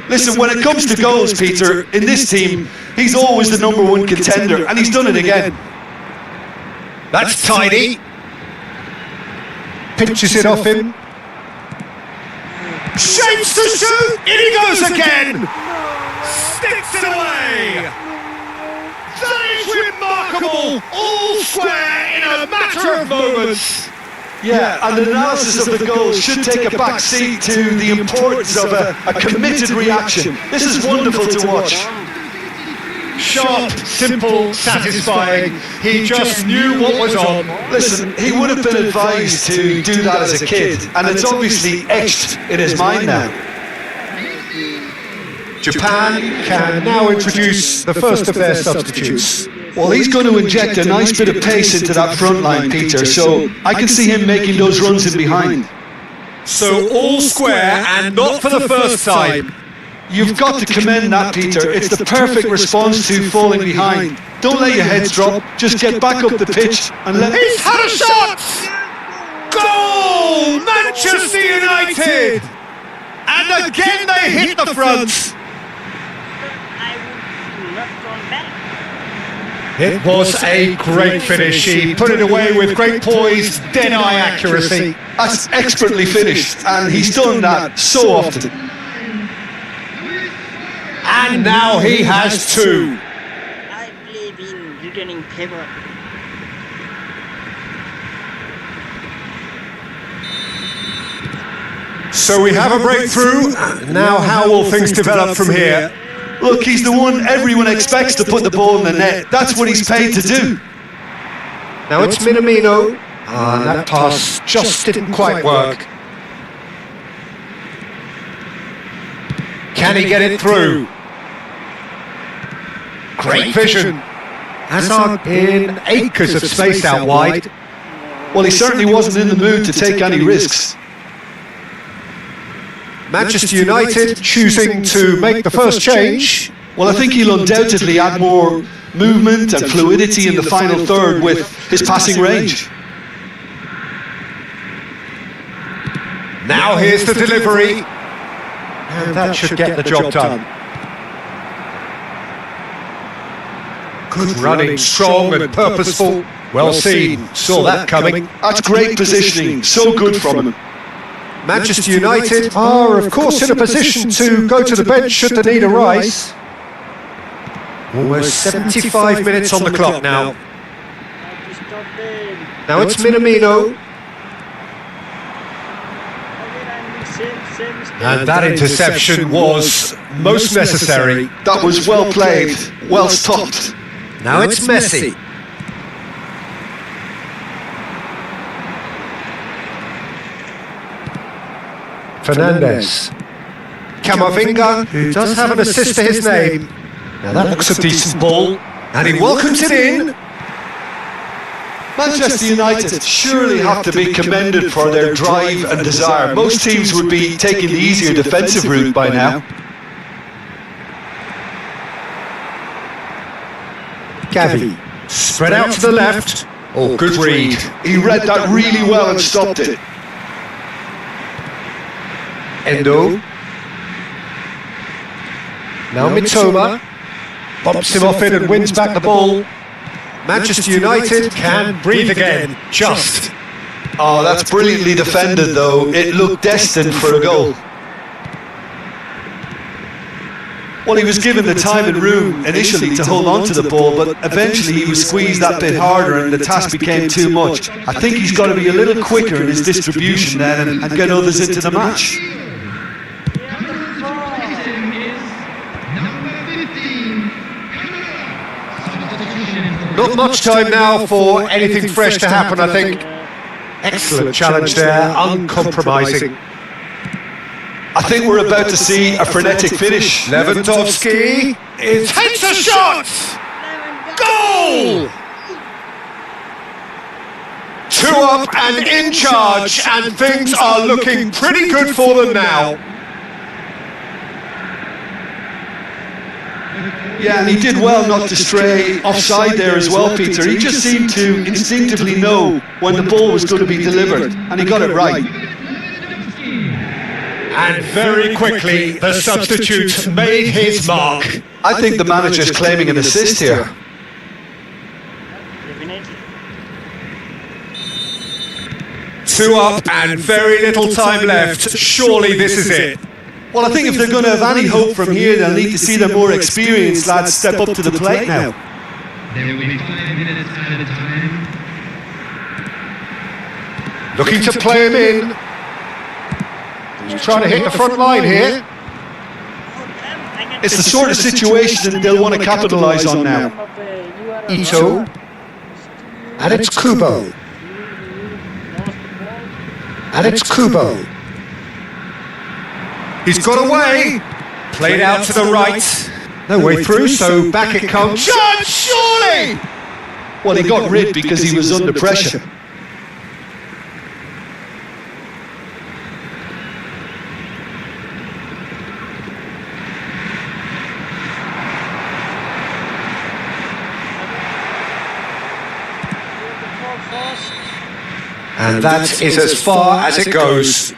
Listen, when it comes to goals, Peter, in this team, he's always the #1 contender, and he's done it again. That's tidy. Pinches it off him. Shapes to shoot. In he goes again. Sticks it away. That is remarkable. All square in a matter of moments. Yeah, and the analysis of the goals should take a back seat to the importance of a committed reaction. This is wonderful to watch. Sharp, simple, satisfying. He just knew what was on. Listen, he would have been advised to do that as a kid, and it's obviously etched in his mind now. Japan can now introduce the first of their substitutes. Well, he's going to inject a nice bit of pace into that front line, Peter, so I can see him making those runs in behind. So all square and not for the first time. You've got to commend that, Peter. It's the perfect response to falling behind. Don't let your heads drop. Just get back up the pitch and let... He's had a shot! Goal! Manchester United! And again they hit the front. I would not come back. It was a great finish. He put it away with great poise, dead-eye accuracy. That's expertly finished, and he's done that so often. And now he has two. I believe in returning favor. So we have a breakthrough. Now how will things develop from here? Look, he's the one everyone expects to put the ball in the net. That's what he's paid to do. Now it's Minamino. And that pass just didn't quite work. Can he get it through? Great vision. Hazard in acres of space out wide. Well, he certainly wasn't in the mood to take any risks. Manchester United choosing to make the first change. Well, I think he'll undoubtedly add more movement and fluidity in the final third with his passing range. Now here's the delivery. And that should get the job done. Good running, strong and purposeful. Well seen, saw that coming. That's great positioning, so good from him. Manchester United are, of course, in a position to go to the bench should the need arise. Almost 75 minutes on the clock now. Have to stop them. Now it's Minamino. Again, I'm the same mistake. And that interception was most necessary. That was well played, well stopped. Now it's Messi. Fernandez. Camavinga, who does have an assist to his name. Now that looks a decent ball. And he welcomes it in. Manchester United surely have to be commended for their drive and desire. Most teams would be taking the easier defensive route by now. Gavi. Spread out to the left. Oh, good read. He read that really well and stopped it. Endo. Now Mitoma. Bumps him off it and wins back the ball. Manchester United can breathe again. Just. Oh, that's brilliantly defended though. It looked destined for a goal. Well, he was given the time and room initially to hold on to the ball, but eventually he was squeezed that bit harder and the task became too much. I think he's got to be a little quicker in his distribution then and get others into the match. Not much time now for anything fresh to happen, I think. Excellent challenge there, uncompromising. I think we're about to see a frenetic finish. Lewandowski takes a shot! Goal! 2 up and in charge, and things are looking pretty good for them now. Yeah, and he did well not to stray offside there as well, Peter. He just seemed to instinctively know when the ball was going to be delivered, and he got it right. And very quickly, the substitute made his mark. I think the manager's claiming an assist here. Definitely. 2 up and very little time left. Surely this is it. Well, I think if they're going to have any hope from here, they'll need to see their more experienced lads step up to the plate now. There will be 5 minutes at a time. Looking to play him in. He's trying to hit the front line here. It's the sort of situation that they'll want to capitalise on now. Ito. And it's Kubo. And it's Kubo. He's got away. Played out to the right. No way through, so back it comes. Shot, surely! Well, he got rid because he was under pressure. And that is as far as it goes.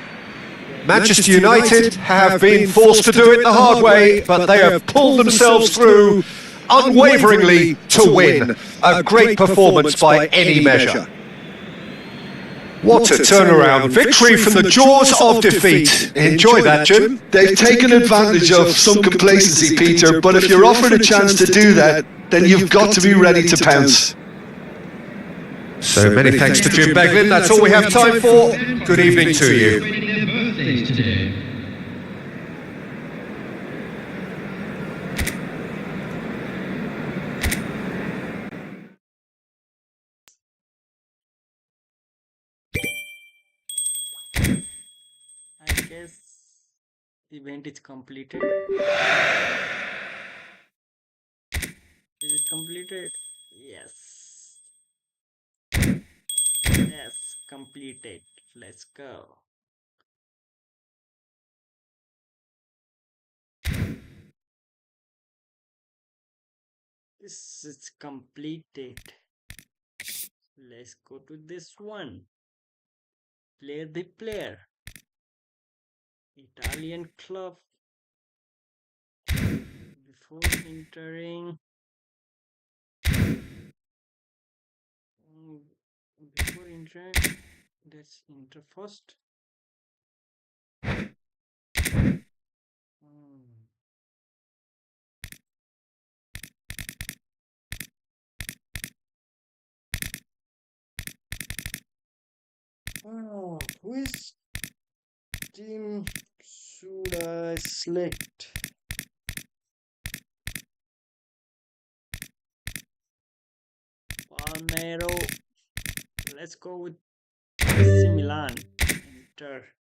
Manchester United have been forced to do it the hard way, but they have pulled themselves through unwaveringly to win. A great performance by any measure. What a turnaround. Victory from the jaws of defeat. Enjoy that, Jim. They've taken advantage of some complacency, Peter, but if you're offered a chance to do that, then you've got to be ready to pounce. So many thanks to Jim Beglin. That's all we have time for. Good evening to you. Celebrating their birthdays today. I guess event is completed. Is it completed? Yes. Yes, completed. Let's go. This is completed. Let's go to this one. Player the player. Italian club. Before entering. Before entering, let's enter first. Which team should I select? Palmero. Let's go with AC Milan. Enter.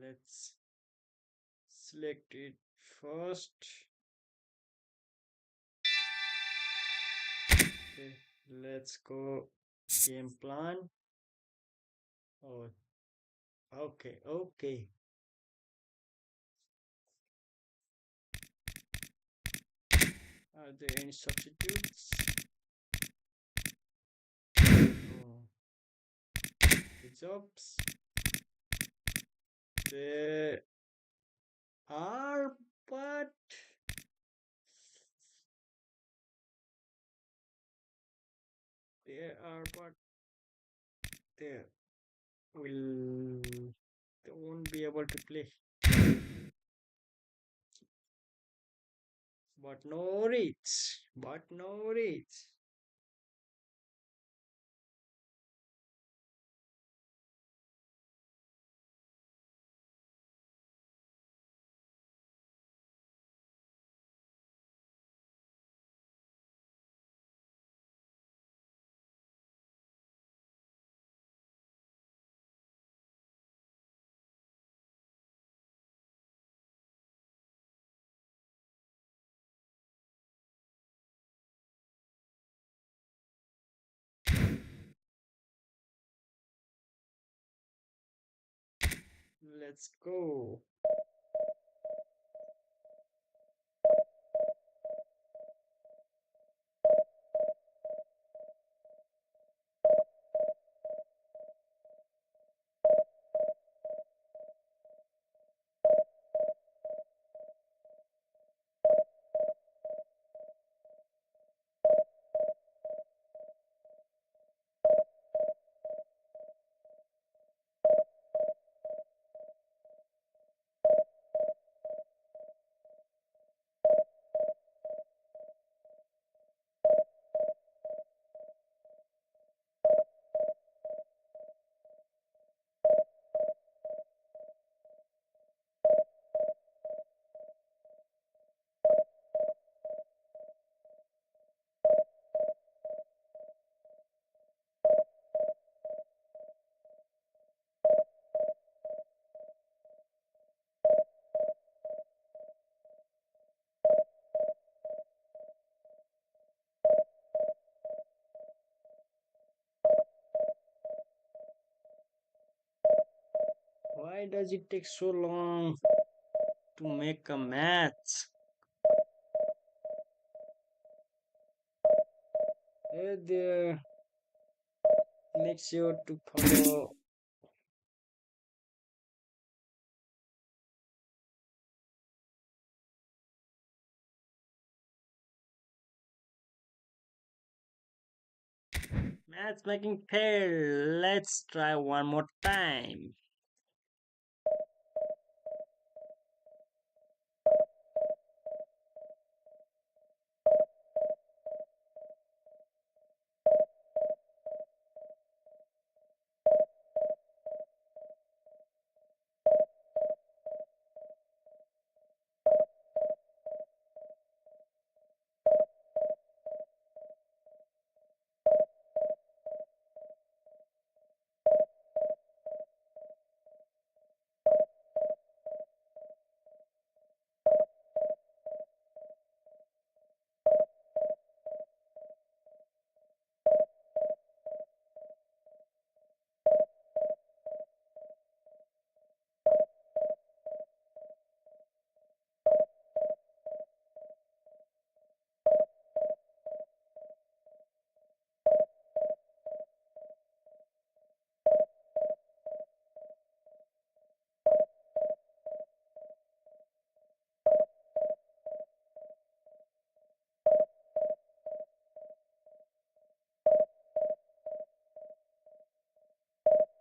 Let's select it first. Okay, let's go game plan. Oh, okay. Are there any substitutes? Oh, jobs. There are, but there are, but there will they won't be able to play. But no reach. Let's go. Why does it take so long to make a match? Hey there, make sure to follow. Matchmaking failed. Let's try one more time.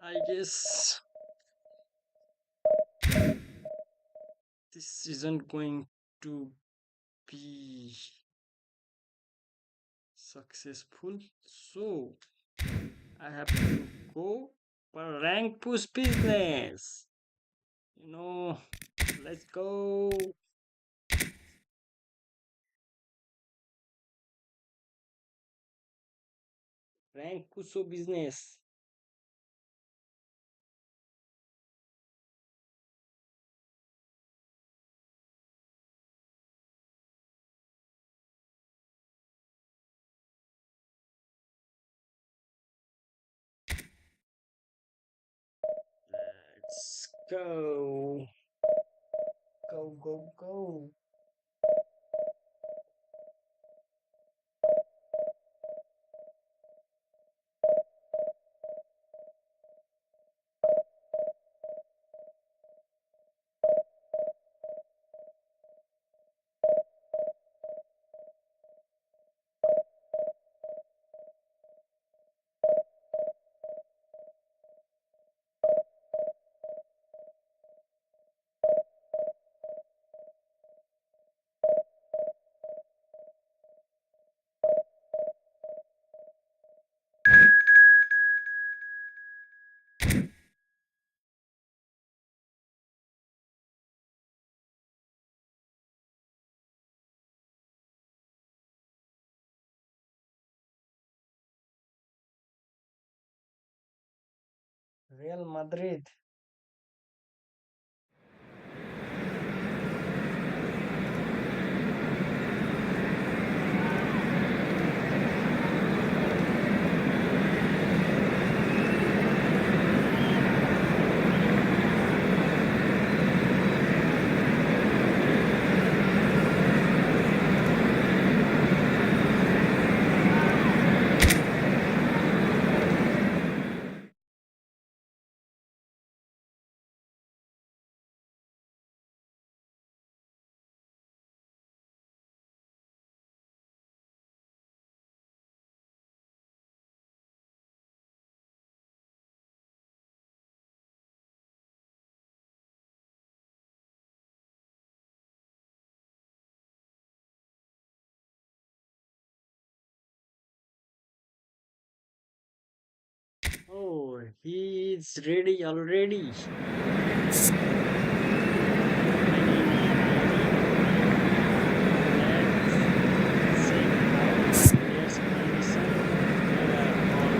I guess this isn't going to be successful. So I have to go for rank push business. You know, let's go. Rank push business. Let's go. Go, go, go. Real Madrid. Oh, he's ready already. Let's check out the players' condition. They are all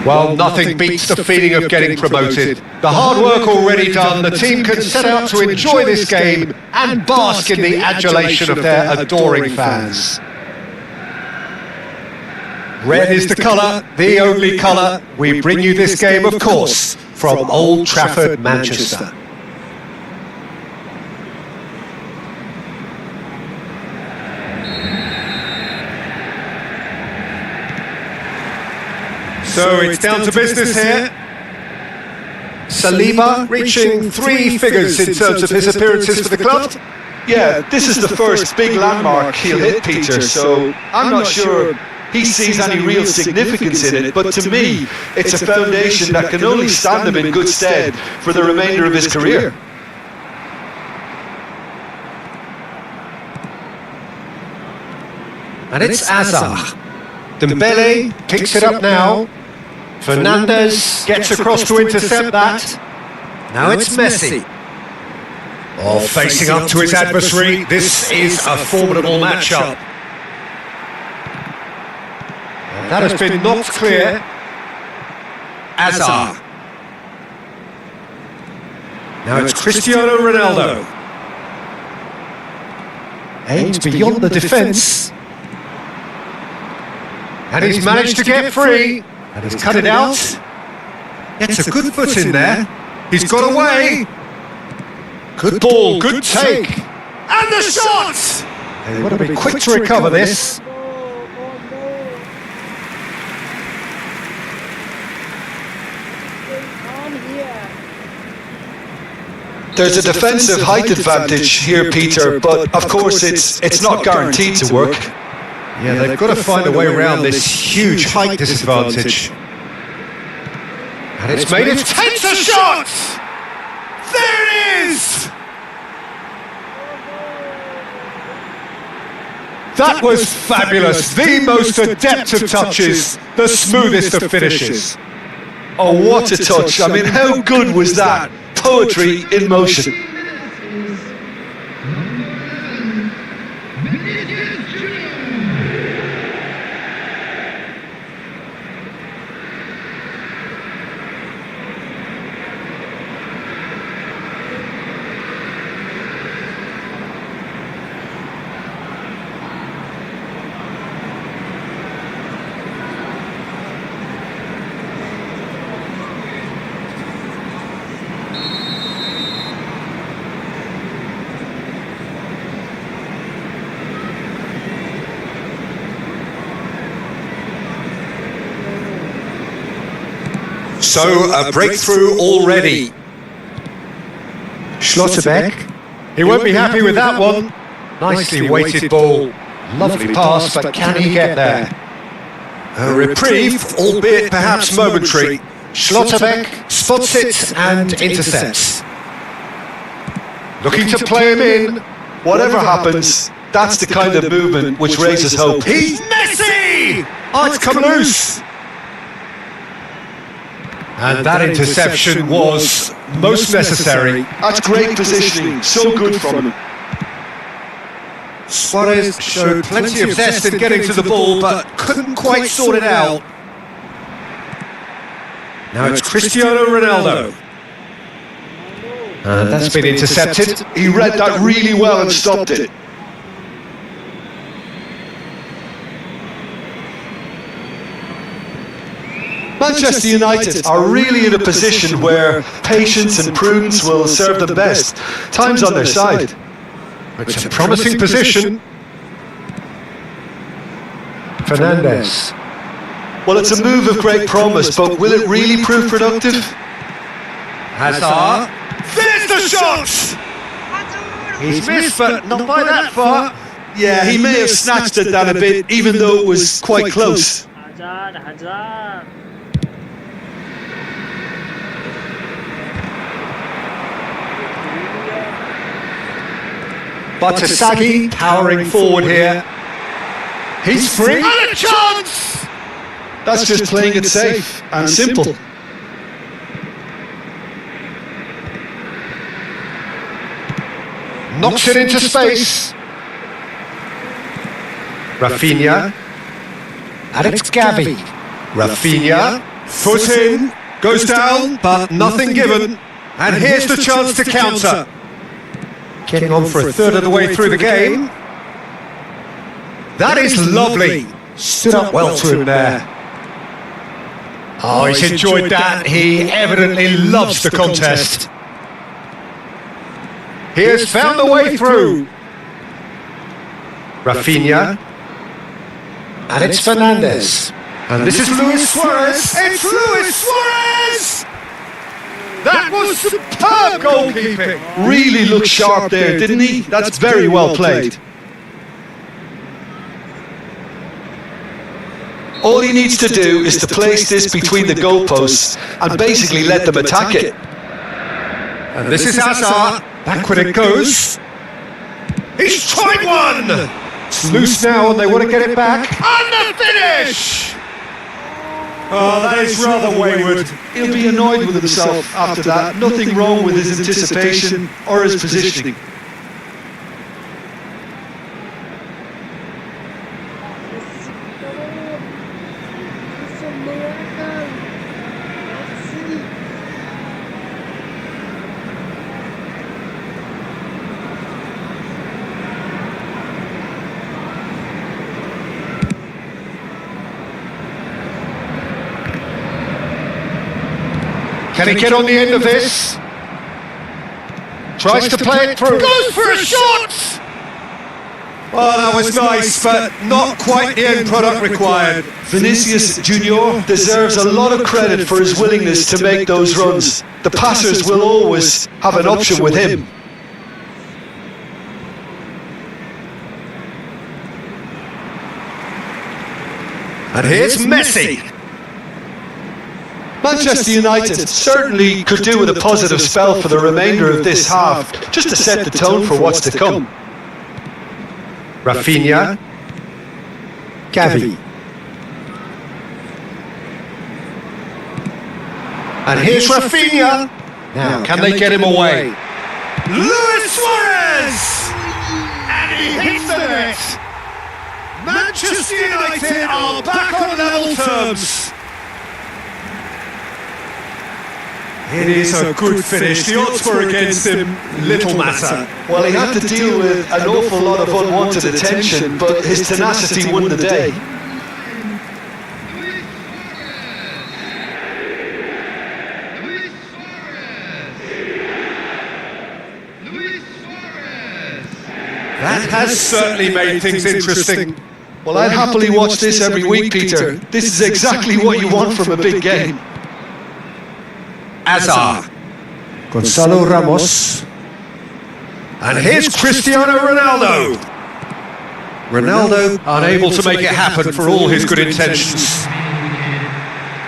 Well, nothing beats the feeling of getting promoted. The hard work already done, the team can set out to enjoy this game and bask in the adulation of their adoring fans. Red is the colour, the only colour. We bring you this game, of course, from Old Trafford, Manchester. So it's down to business here. Saliba reaching 3 figures in terms of his appearances for the club. Yeah, this is the first big landmark he'll hit, Peter, so I'm not sure he sees any real significance in it, but to me, it's a foundation that can only stand him in good stead for the remainder of his career. And it's Azar. Dembele picks it up now. Fernandez gets across to intercept that. Now it's Messi. Oh, facing up to his adversary. This is a formidable matchup. That has been knocked clear. Azar. Now it's Cristiano Ronaldo. Aimed beyond the defence. And he's managed to get free. And he's cut it out. Gets a good foot in there. He's got away. Good ball, good take. And the shot! They've got to be quick to recover this. There's a defensive height advantage here, Peter, but of course it's not guaranteed to work. Yeah, they've got to find a way around this huge height disadvantage. And it's made it. Takes a shot! There it is! That was fabulous. The most adept of touches, the smoothest of finishes. Oh, what a touch. I mean, how good was that? Poetry in motion. So, a breakthrough already. Schlotterbeck. He won't be happy with that one. Nicely weighted ball. Lovely pass, but can he get there? A reprieve, albeit perhaps momentary. Schlotterbeck spots it and intercepts. Looking to play him in. Whatever happens, that's the kind of movement which raises hope. He's Messi! Oh, it's come loose. And that interception was most necessary. That's great positioning, so good from him. Suarez showed plenty of zest in getting to the ball, but couldn't quite sort it out. Now it's Cristiano Ronaldo. And that's been intercepted. He read that really well and stopped it. Manchester United are really in a position where patience and prudence will serve them best. Time's on their side. It's a promising position. Fernandez. Well, it's a move of great promise, but will it really prove productive? Hazard. There's the shot! He's missed, but not by that far. Yeah, he may have snatched at that a bit, even though it was quite close. Hazard. Batasagi powering forward here. He's free. And a chance! That's just playing it safe and simple. Knocks it into space. Rafinha. And it's Gavi. Rafinha. Foot in, goes down, but nothing given. And here's the chance to counter. Getting on for a third of the way through the game. That is lovely. Stood up well to him there. Oh, he's enjoyed that. He evidently loves the contest. He has found the way through. Rafinha. And it's Fernandez. And this is Luis Suarez. It's Luis Suarez! That was superb goalkeeping. Really looked sharp there, didn't he? That's very well played. All he needs to do is to place this between the goalposts and basically let them attack it. And this is Hazard. Backward it goes. He's tried one! It's loose now and they want to get it back. And the finish! Oh, that is rather wayward. He'll be annoyed with himself after that. Nothing wrong with his anticipation or his positioning. Can he get on the end of this? Tries to play it through. Goes for a shot! Oh, that was nice, but not quite the end product required. Vinicius Junior deserves a lot of credit for his willingness to make those runs. The passers will always have an option with him. And here's Messi. Manchester United certainly could do with a positive spell for the remainder of this half, just to set the tone for what's to come. Rafinha. Gavi. And here's Rafinha. Now, can they get him away? Luis Suarez! And he hits the net! Manchester United are back on level terms. It is a good finish. The odds were against him, little matter. Well, he had to deal with an awful lot of unwanted attention, but his tenacity won the day. That has certainly made things interesting. Well, I'd happily watch this every week, Peter. This is exactly what you want from a big game. Hazard. Gonzalo Ramos. And here's Cristiano Ronaldo. Ronaldo unable to make it happen for all his good intentions.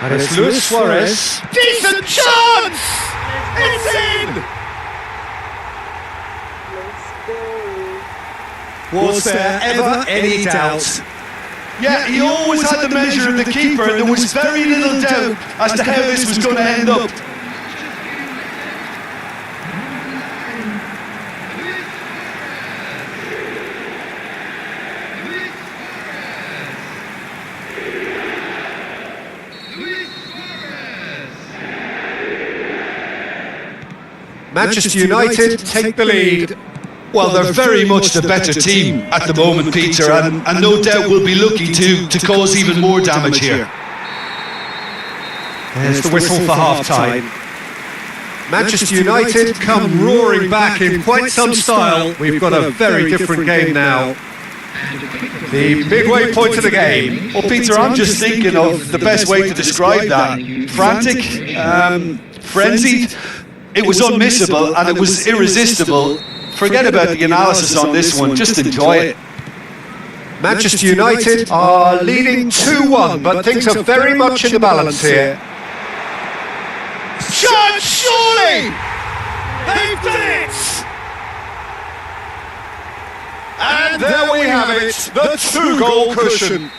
And it's Luis Suarez. Decent chance! It's in! Was there ever any doubt? Yeah, he always had the measure of the keeper, and there was very little doubt as to how this was going to end up. Manchester United take the lead. Well, they're very much the better team at the moment, Peter, and no doubt will be looking to cause even more damage here. There's the whistle for half-time. Manchester United come roaring back in quite some style. We've got a very different game now. The midway point of the game. Well, Peter, I'm just thinking of the best way to describe that. Frantic, frenzied. It was unmissable and it was irresistible. Forget about the analysis on this one, just enjoy it. Manchester United are leading 2-1, but things are very much in the balance here. Chance, surely! They've done it! And there we have it, the 2-goal cushion.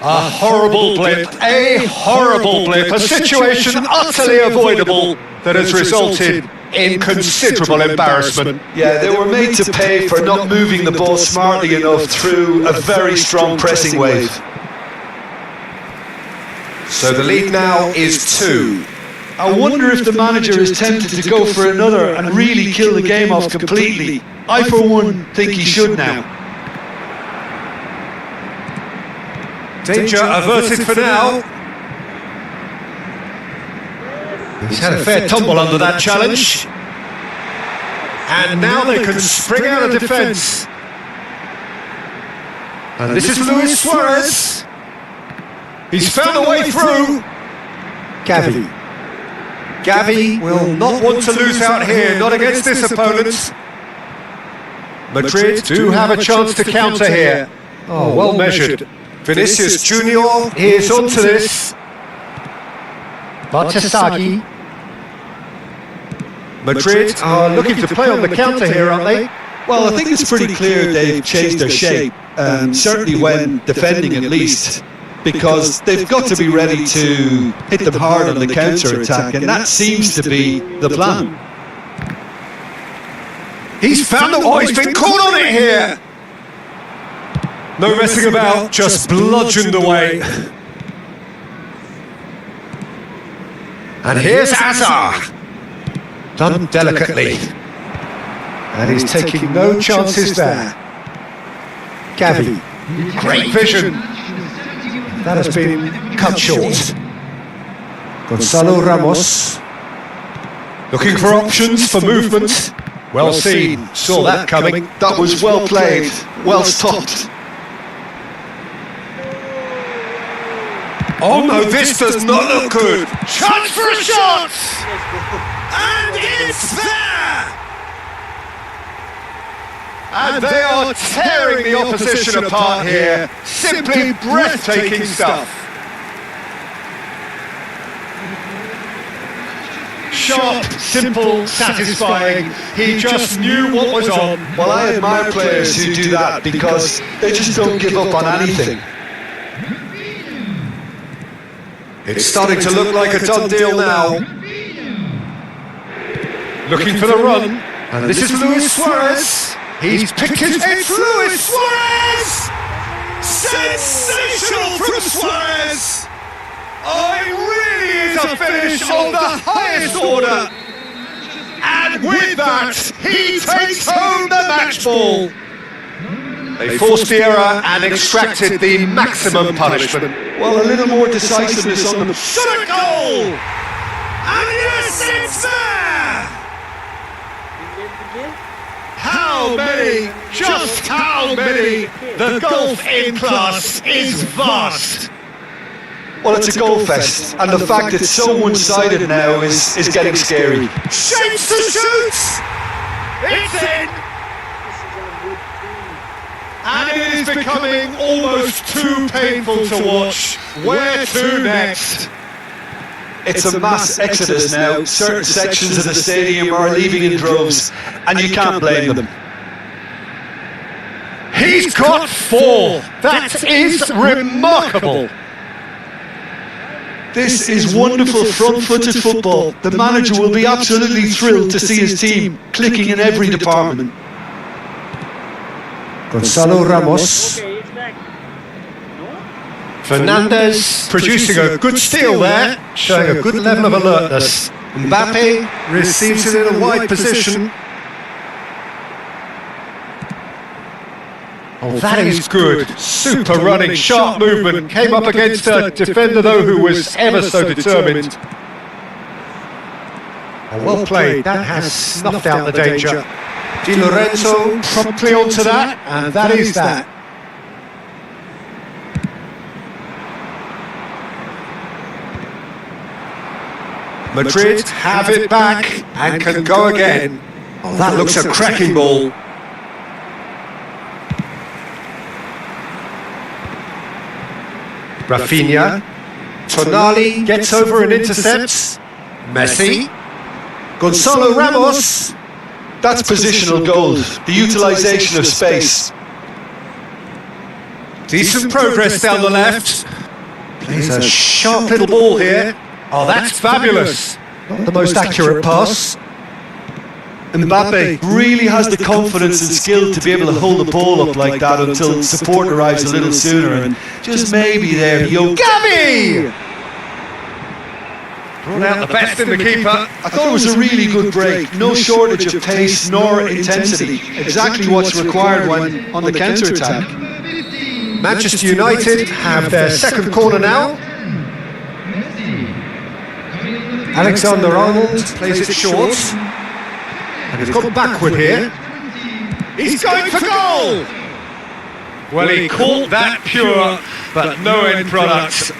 A horrible blip, a situation utterly avoidable that has resulted in considerable embarrassment. Yeah, they were made to pay for not moving the ball smartly enough through a very strong pressing wave. So the lead now is 2. I wonder if the manager is tempted to go for another and really kill the game off completely. I, for one, think he should now. Danger averted for now. He's had a fair tumble under that challenge. And now they can spring out of defence. And this is Luis Suarez. He's found a way through. Gavi will not want to lose out here, not against this opponent. Madrid do have a chance to counter here. Oh, well measured. Vinicius Junior is onto this. Bartasagi. Madrid are looking to play on the counter here, aren't they? Well, I think it's pretty clear they've changed their shape, certainly when defending at least, because they've got to be ready to hit them hard on the counter-attack, and that seems to be the plan. He's found it. Oh, he's been caught on it here. No messing about, just bludgeoned away. And here's Hazard. Done delicately. And he's taking no chances there. Gavi. Great vision. That has been cut short. Gonzalo Ramos. Looking for options for movement. Well seen, saw that coming. That was well played, well stopped. Oh no, this does not look good. Chance for a shot! And it's there! And they are tearing the opposition apart here. Simply breathtaking stuff. Sharp, simple, satisfying. He just knew what was on. Well, I admire players who do that because they just don't give up on anything. It's starting to look like a done deal now. Looking for the run. And this is Luis Suarez. He's picked his... It's Luis Suarez! Sensational from Suarez! Oh, it really is a finish of the highest order! And with that, he takes home the match ball! They forced the error and extracted the maximum punishment. Well, a little more decisiveness on them. Shot a goal! And yes, it's there! How many? Just how many? The gulf in class is vast. Well, it's a goal fest, and the fact it's so one-sided now is getting scary. Shapes to shoot! It's in! And it is becoming almost too painful to watch. Where to next? It's a mass exodus now. Certain sections of the stadium are leaving in droves, and you can't blame them. He's got 4! That is remarkable! This is wonderful front-footed football. The manager will be absolutely thrilled to see his team clicking in every department. Gonzalo Ramos. Fernandez producing a good steal there, showing a good level of alertness. Mbappe receives it in a wide position. Oh, that is good. Super running, sharp movement. Came up against a defender, though, who was ever so determined. Oh, well played. That has snuffed out the danger. Di Lorenzo promptly onto that, and that is that. Madrid have it back and can go again. Oh, that looks a cracking ball. Rafinha. Tonali gets over and intercepts. Messi. Gonzalo Ramos. That's positional goal, the utilisation of space. Decent progress down the left. Plays a sharp little ball here. Oh, that's fabulous. Not the most accurate pass. Mbappe really has the confidence and skill to be able to hold the ball up like that until support arrives a little sooner, and just maybe there he'll... Gavi! Brought out the best in the keeper. I thought it was a really good break. No shortage of pace nor intensity. Exactly what's required when on the counter-attack. Manchester United have their second corner now. Alexander-Arnold plays it short. And he's gone backward here. He's going for goal! Well, he caught that pure, but no end product.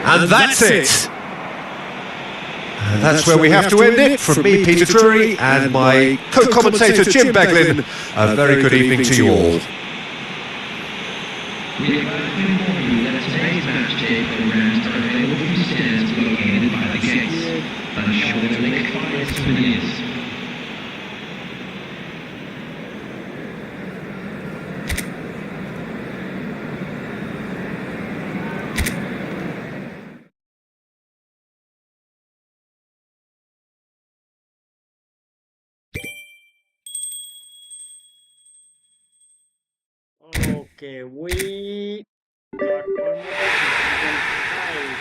And that's it. And that's where we have to end it. From me, Peter Drury, and my co-commentator, Jim Beglin. A very good evening to you all. We are glad to inform you that today's match day programs are available from stands located by the gates. Unsure to make final souvenirs. Okay, we got promoted to Division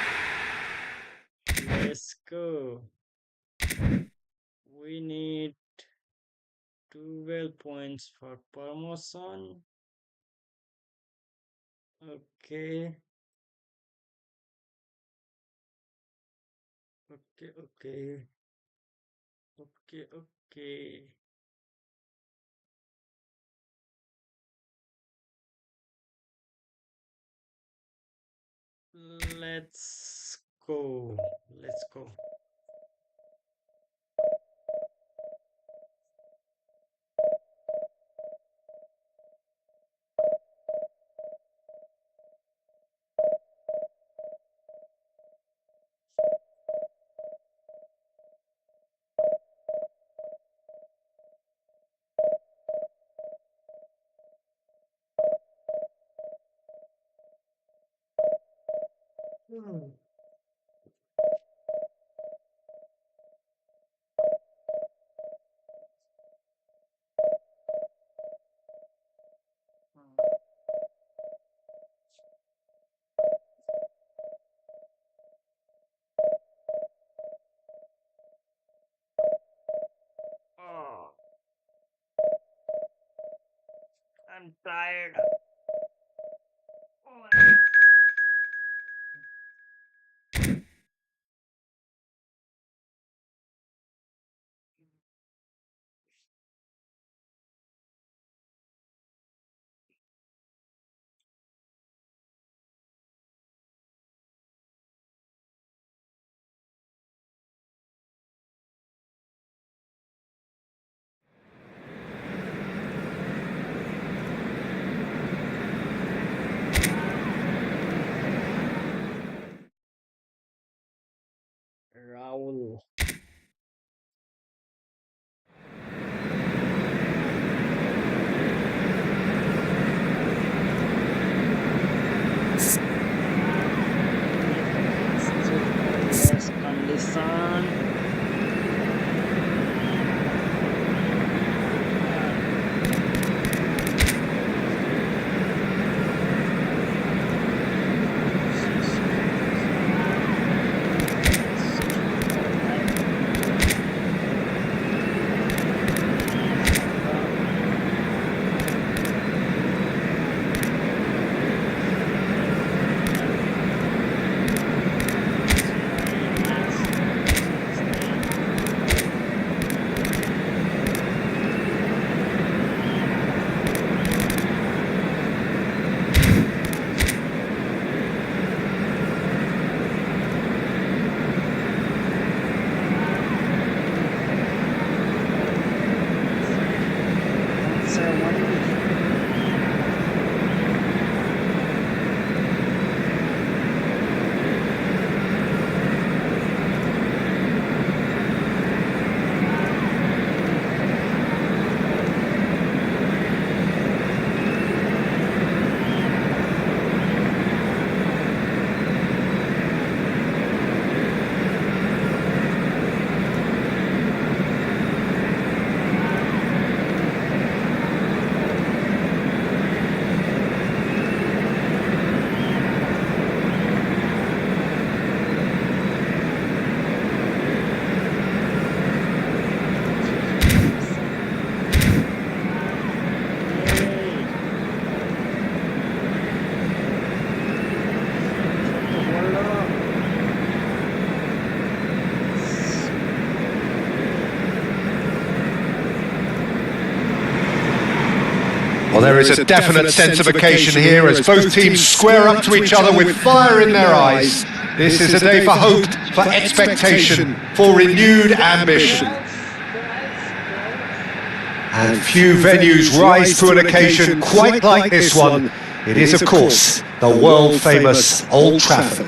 5. Let's go. We need 12 points for promotion. Okay. Okay. Let's go. Let's go. Oh, I'm tired. Oh my God. Raul. Yes, condition. Well, there is a definite sense of occasion here as both teams square up to each other with fire in their eyes. This is a day for hope, for expectation, for renewed ambition. And few venues rise to an occasion quite like this one. It is, of course, the world-famous Old Trafford.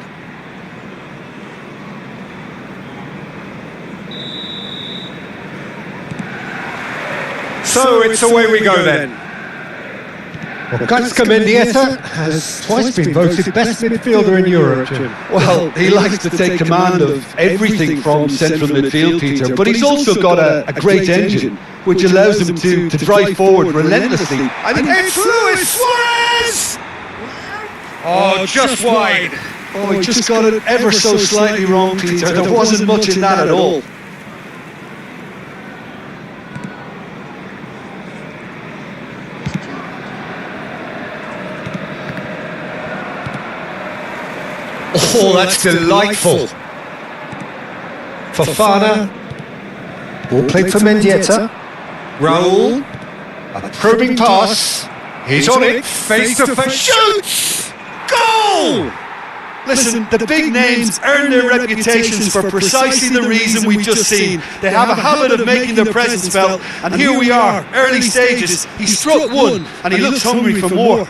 So it's away we go then. Well, Kacka Mendieta has twice been voted best midfielder in Europe, Jim. Well, he likes to take command of everything from central midfield, Peter, but he's also got a great engine, which allows him to drive forward relentlessly. And It's Luis Suarez! Oh, just wide. he just got it ever so slightly wrong, Peter. There wasn't much in that at all. Oh, that's delightful. Fofana. Ball played for Mendieta. Raul, a probing pass. He's on it, face to face, shoots! Goal! Listen, the big names earn their reputations for precisely the reason we've just seen. They have a habit of making their presence felt, and here we are, early stages. He struck one, and he looks hungry for more.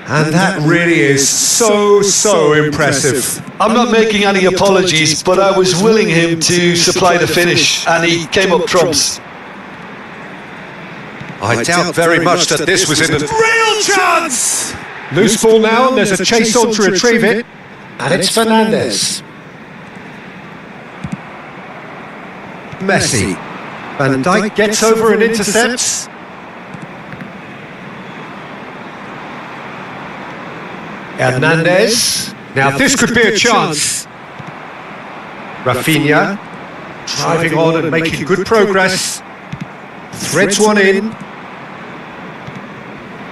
And that really is so impressive. I'm not making any apologies, but I was willing him to supply the finish, and he came up trumps. I doubt very much that this was in the real chance! Loose ball now, and there's a chase on to retrieve it. And it's Fernandez. Messi. Van Dijk gets over and intercepts. Hernandez. Now this could be a chance. Rafinha. Driving on and making good progress. Threads one in.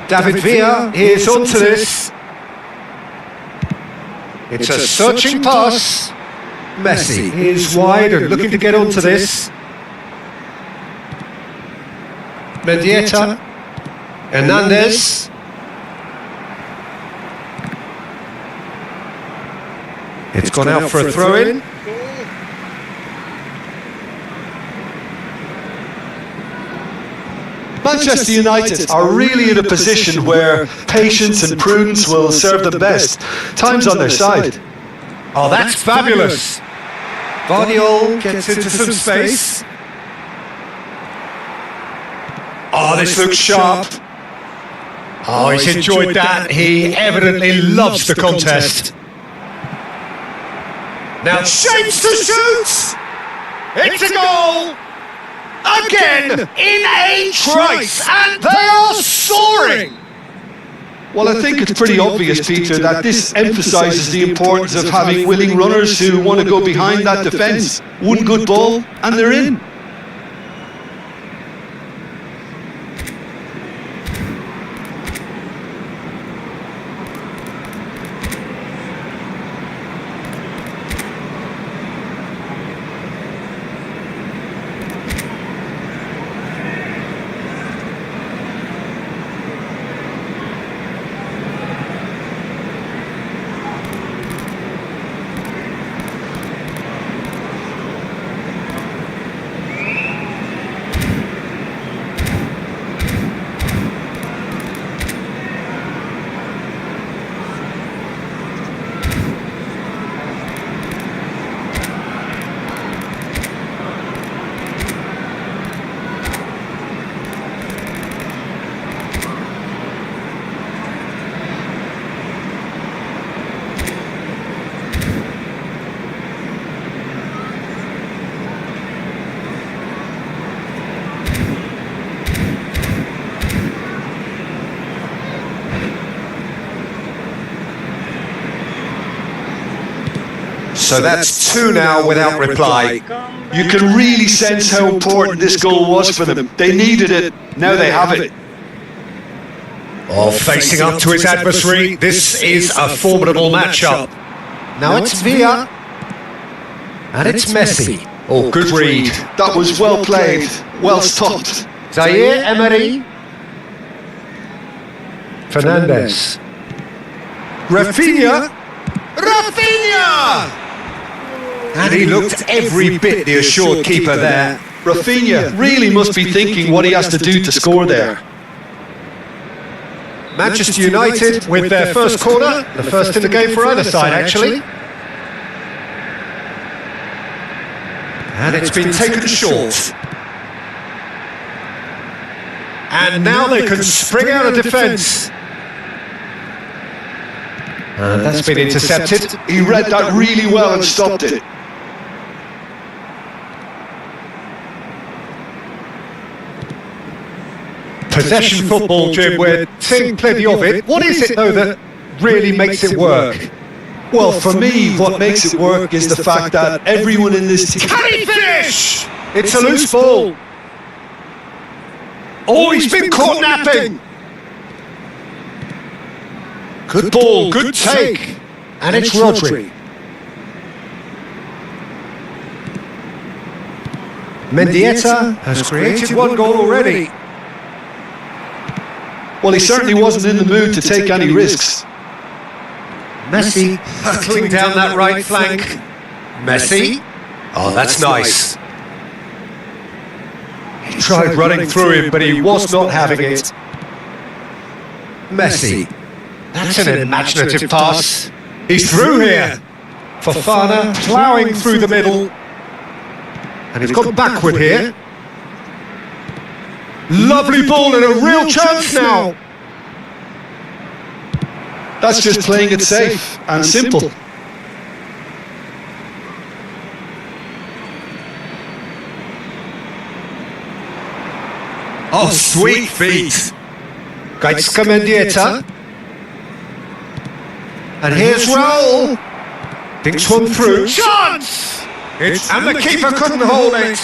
David Villa, he is onto this. It's a searching pass. Messi is wide and looking to get onto this. Mendieta. Hernandez. It's gone out for a throw-in. Manchester United are really in a position where patience and prudence will serve them best. Time's on their side. Oh, that's fabulous. Vardiol gets into some space. Oh, this looks sharp. Oh, he's enjoyed that. He evidently loves the contest. Now shapes to shoot. It's a goal. Again in a trice, and they are soaring. Well, I think it's pretty obvious, Peter, that this emphasises the importance of having willing runners who want to go behind that defence. One good ball, and they're in. So that's two now without reply. You can really sense how important this goal was for them. They needed it, now they have it. Oh, facing up to his adversary, this is a formidable matchup. Now it's Villa. And it's Messi. Oh, good read. That was well played, well stopped. Zaire Emery. Fernandez. Rafinha! Rafinha! And he looked every bit the assured keeper there. Rafinha really must be thinking what he has to do to score there. Manchester United with their first corner, the first in the game for either side actually. And it's been taken short. And now they can spring out of defence. And that's been intercepted. He read that really well and stopped it. Possession football, Jim, we're seeing plenty of it. What is it, though, that really makes it work? Well, for me, what makes it work is the fact that everyone in this team... Can he finish? It's a loose ball. Oh, he's been caught napping. Good ball, good take. And it's Rodri. Mendieta has created one goal already. Well, he certainly wasn't in the mood to take any risks. Messi hurtling down that right flank. Messi. Oh, that's nice. He tried running through him, but he was not having it. Messi. That's an imaginative pass. He's through here. Fofana ploughing through the middle. And he's gone backward here. Lovely ball and a real chance now. That's just playing it safe and simple. Oh, sweet feet. Gaitska Mendieta. And here's Raul. Thinks one through. Chance! And the keeper couldn't hold it.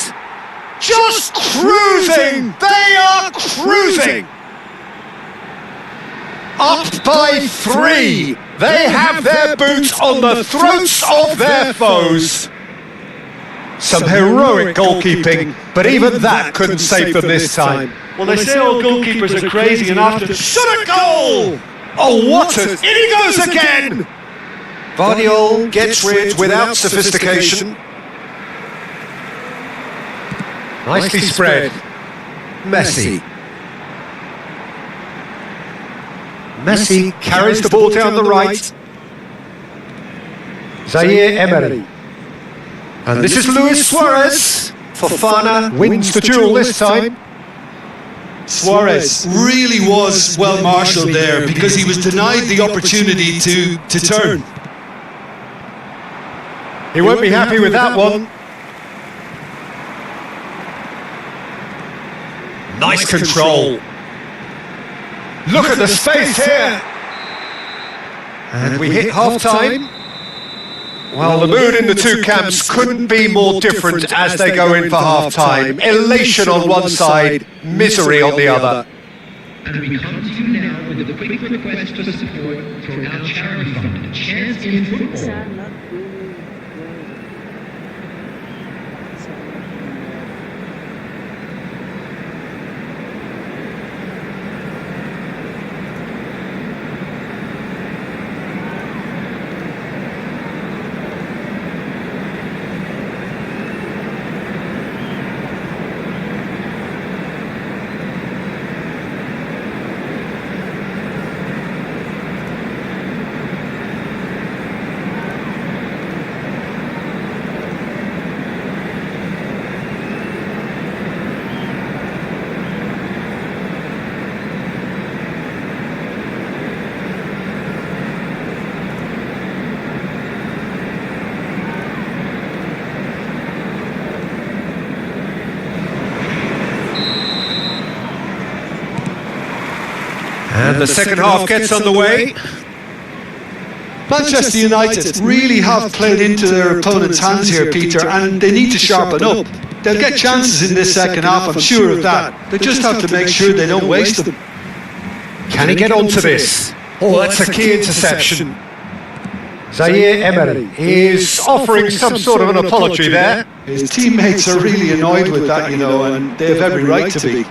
Just cruising! They are cruising! Up by 3! They have their boots on the throats of their foes. Some heroic goalkeeping, but even that couldn't save them this time. Well, they say all goalkeepers are crazy and after... Shot a goal! Oh, what a... In he goes again! Vardiol gets rid without sophistication. Nicely spread. Messi. Messi carries the ball down the right. Zaire Emery. And this is Luis Suarez. Fofana wins the duel this time. Suarez really was well marshalled there because he was denied the opportunity to turn. He won't be happy with that one. Nice control. Look at the space here. And we hit half-time. Well, the mood in the two camps couldn't be more different as they go in for half-time. Elation on one side, misery on the other. And we come to you now with a quick request for support for our charity fund, Chance in Football. And the second half gets underway. Manchester United really have played into their opponent's hands here, Peter, and they need to sharpen up. They'll get chances in this second half, I'm sure of that. They just have to make sure they don't waste them. Can he get onto this? Oh, that's a key interception. Zaire Emery is offering some sort of an apology there. His teammates are really annoyed with that, you know, and they have every right to be.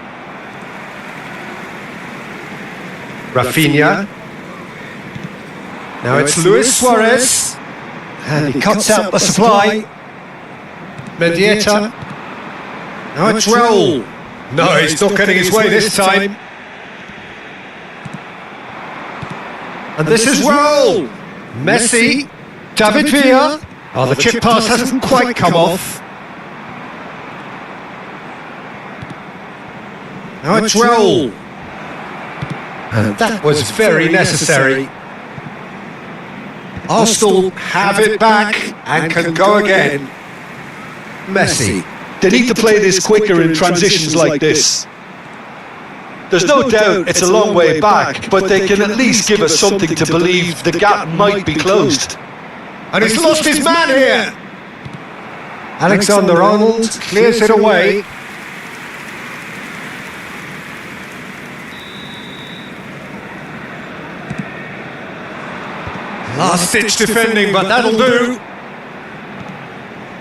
Rafinha. Now it's Luis Suarez. And he cuts out the supply. Mendieta. Now it's Raul. No, he's not getting his way this time. And this is Raul. Messi. David Villa. Oh, the chip pass hasn't quite come off. Now it's Raul. And that was very necessary. Arsenal have it back and can go again. Messi. They need to play this quicker in transitions like this. There's no doubt it's a long way back, but they can at least give us something to believe the gap might be closed. And he's lost his man here. Alexander-Arnold clears it away. Last-ditch defending, but that'll do.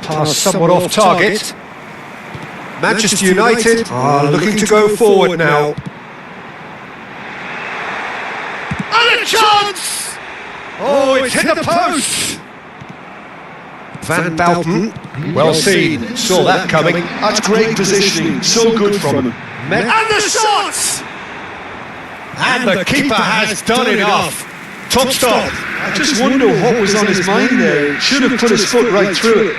Pass somewhat off target. Manchester United are looking to go forward now. And a chance! Oh, it's hit the post! Van Bouten, well seen, saw that coming. That's great positioning, so good from him. And the shot! And the keeper has done enough. Top stop. I just wonder what was on his mind there. Should have put his foot right through it.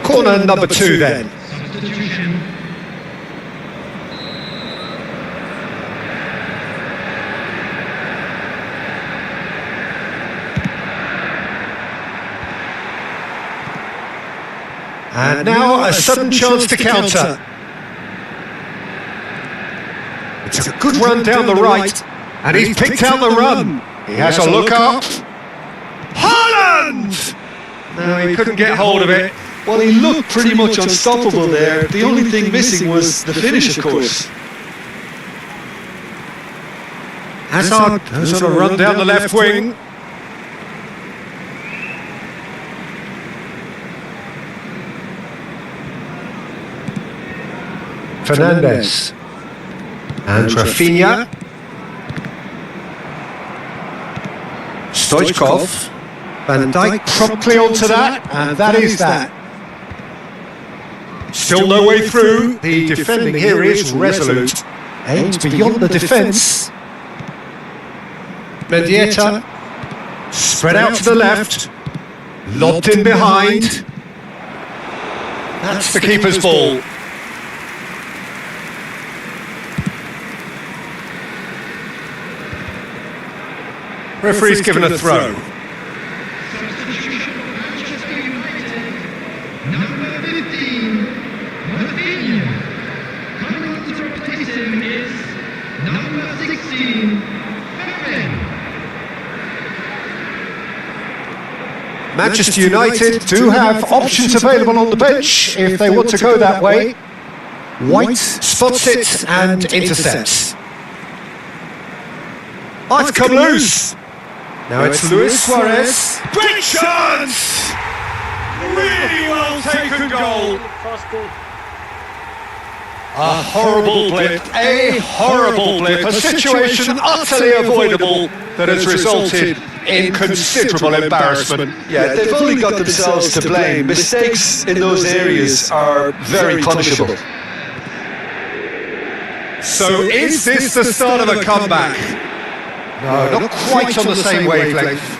Corner number 2 then. Substitution. And now a sudden chance to counter. It's a good run down the right, and he's picked out the run. He has a look up. Haaland! No, he couldn't get hold of it. Well, he looked pretty much unstoppable there. The only thing missing was the finish, of course. Hazard goes on a run down the left wing. Fernandes. And Rafinha. Stoichkov. Van Dijk promptly onto that, and that is that. Still no way through. The defending here is resolute. Aims beyond the defence. Mendieta. Spread out to the left. Lobbed in behind. That's the keeper's ball. Referee's given a throw. Substitution for Manchester United. Number 15, Rafinha. Coming on to replace him is number 16, Ferrin. Manchester United do have options available on the bench if they want to go that way. White spots it and intercepts. Oh, it's come loose. Now it's Luis Suarez. Great chance! Really well taken goal. Cross goal. A horrible blip, a situation utterly avoidable that has resulted in considerable embarrassment. Yeah, they've only got themselves to blame. Mistakes in those areas are very punishable. So is this the start of a comeback? No, not quite on the same wavelength.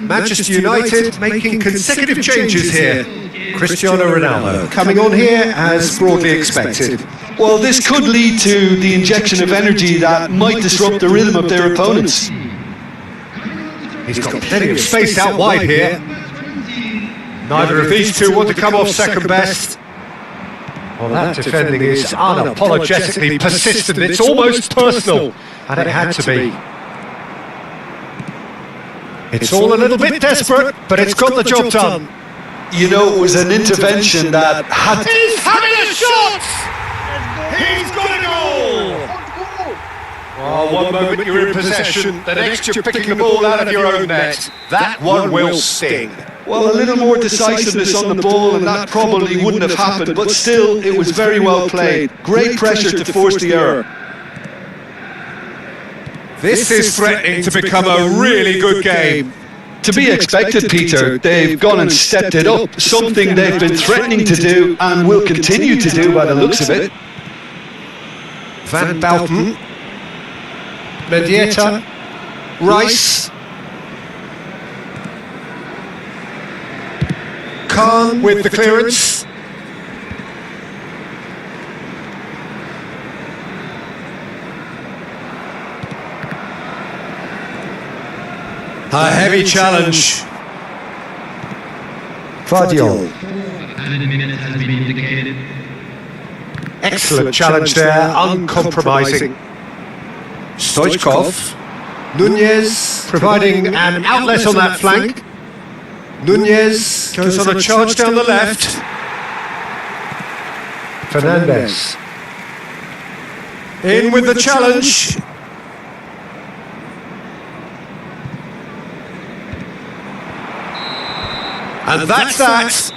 Manchester United making consecutive changes here. Cristiano Ronaldo coming on here as broadly expected. Well, this could lead to the injection of energy that might disrupt the rhythm of their opponents. He's got plenty of space out wide here. Neither of these two want to come off second best. Well, that defending is unapologetically persistent. It's almost personal, and it had to be. It's all a little bit desperate, but it's got the job done. You know, it was an intervention that had... He's having a shot! He's got a goal! Oh, one moment you're in possession, the next you're picking the ball out of your own net. That one will sting. Well, a little more decisiveness on the ball and that probably wouldn't have happened, but still, it was very well played. Great pressure to force the error. This is threatening to become a really good game. To be expected, Peter. They've gone and stepped it up, something they've been threatening to do and will continue to do by the looks of it. Van Bouten, Mendieta, Rice, Khan with the clearance. A heavy challenge. Vardiol. Added minute has been indicated. Excellent challenge there, uncompromising. Stoichkov, Nunez providing an outlet on that flank. Nunez goes on a charge down the left. Fernandez. In with the challenge. And that's that.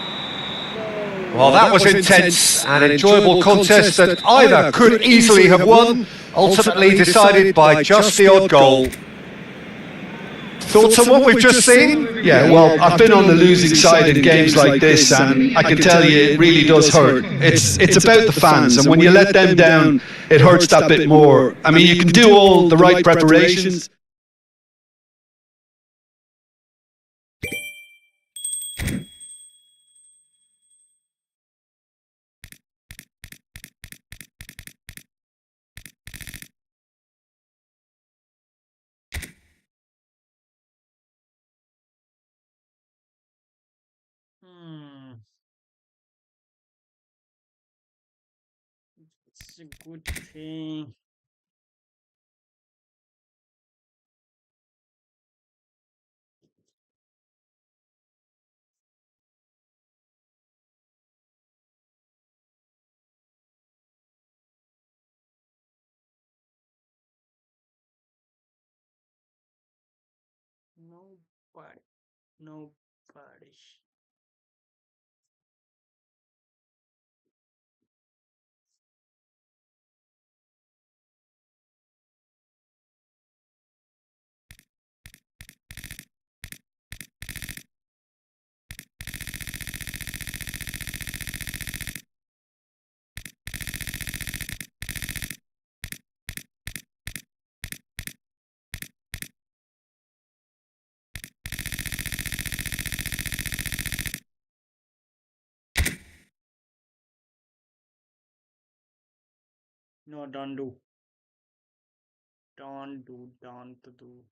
Well, that was intense, an enjoyable contest that either could easily have won, ultimately decided by just the odd goal. Thoughts on what we've just seen? Yeah, well, I've been on the losing side in games like this, and I can tell you it really does hurt. It's about the fans, and when you let them down, it hurts that bit more. I mean, you can do all the right preparations. Hmm. It's a good thing. Nobody. Nobody. No, don't do. Don't do. Don't do.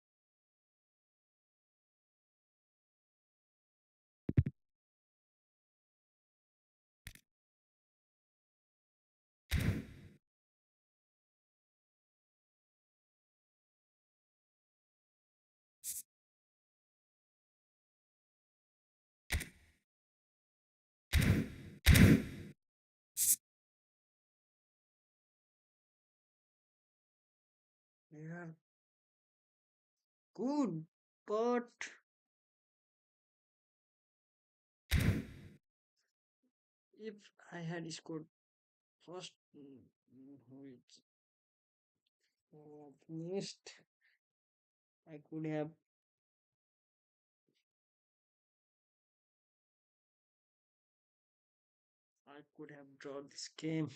They are good, but if I had scored first, which missed, I could have drawn this game.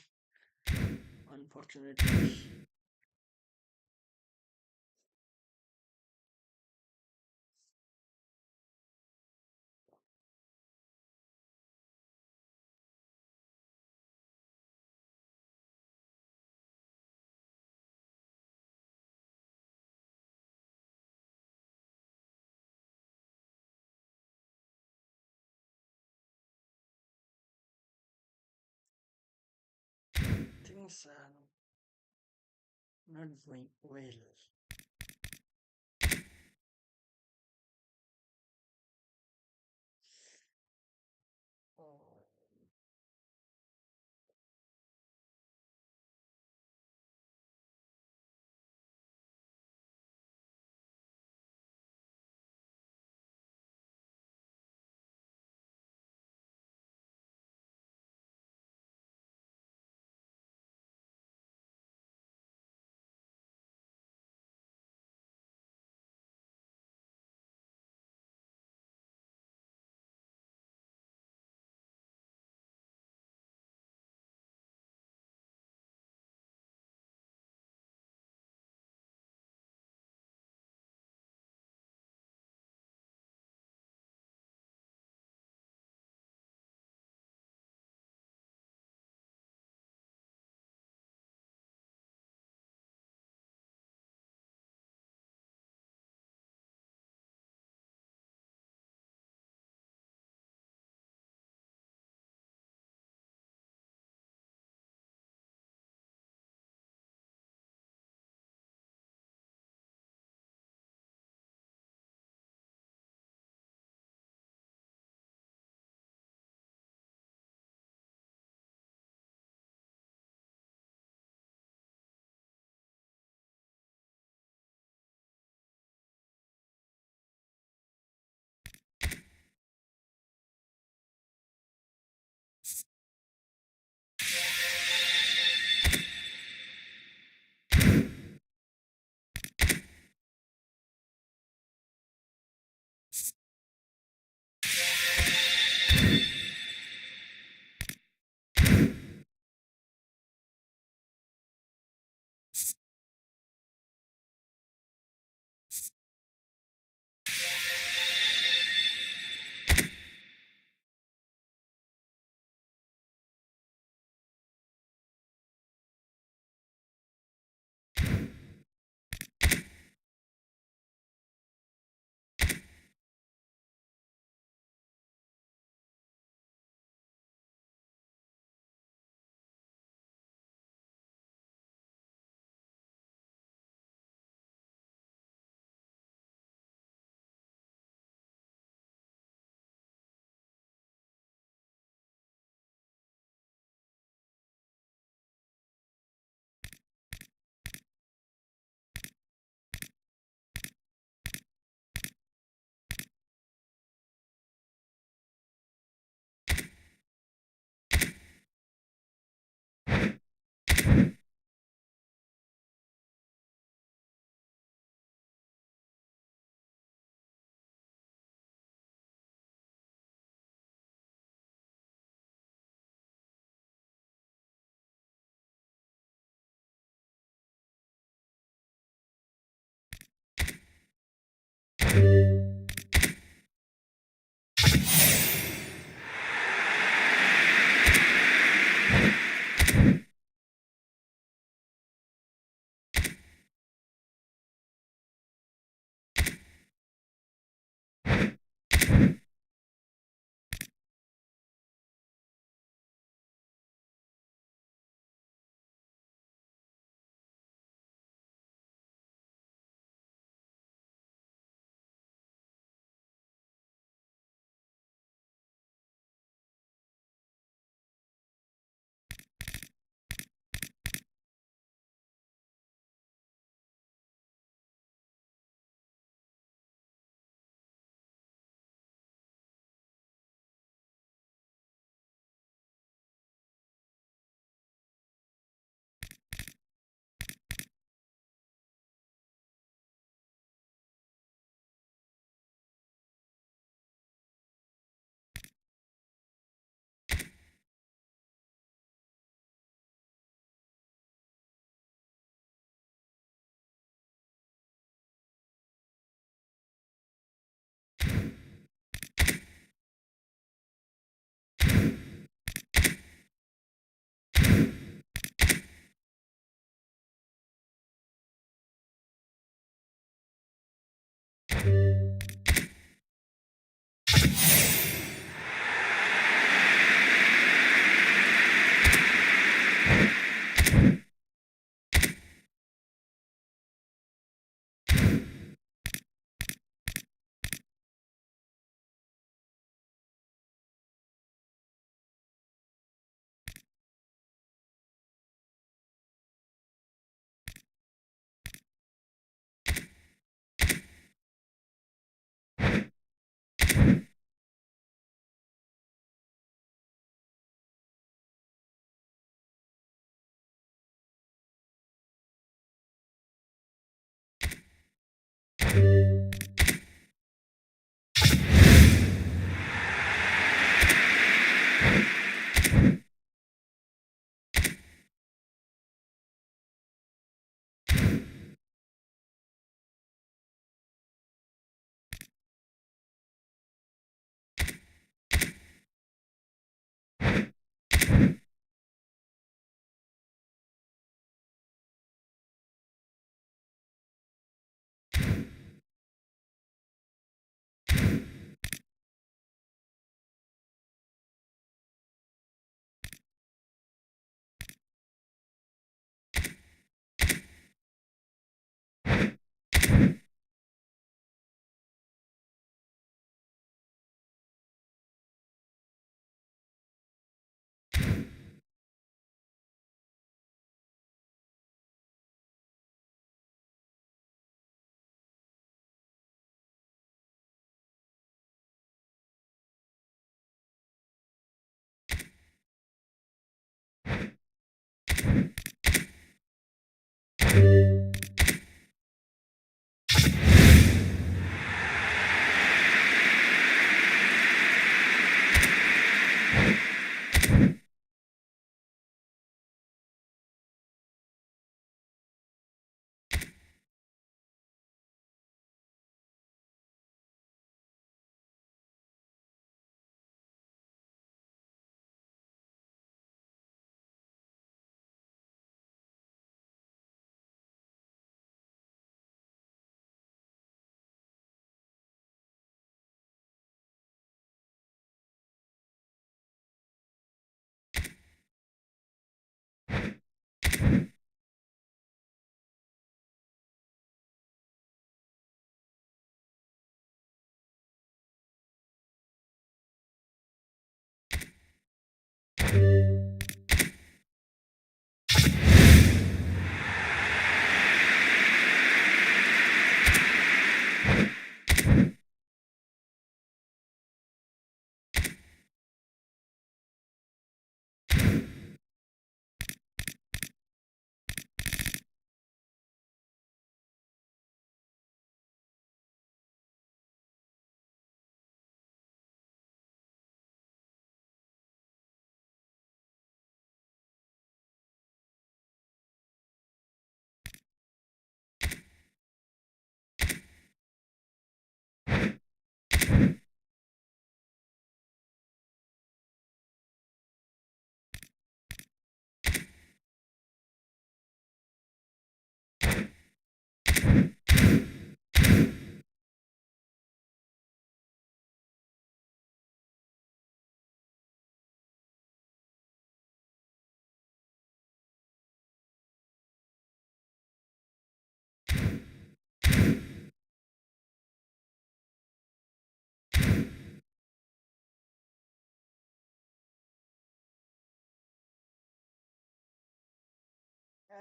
Unfortunately, things are not going well. Oh,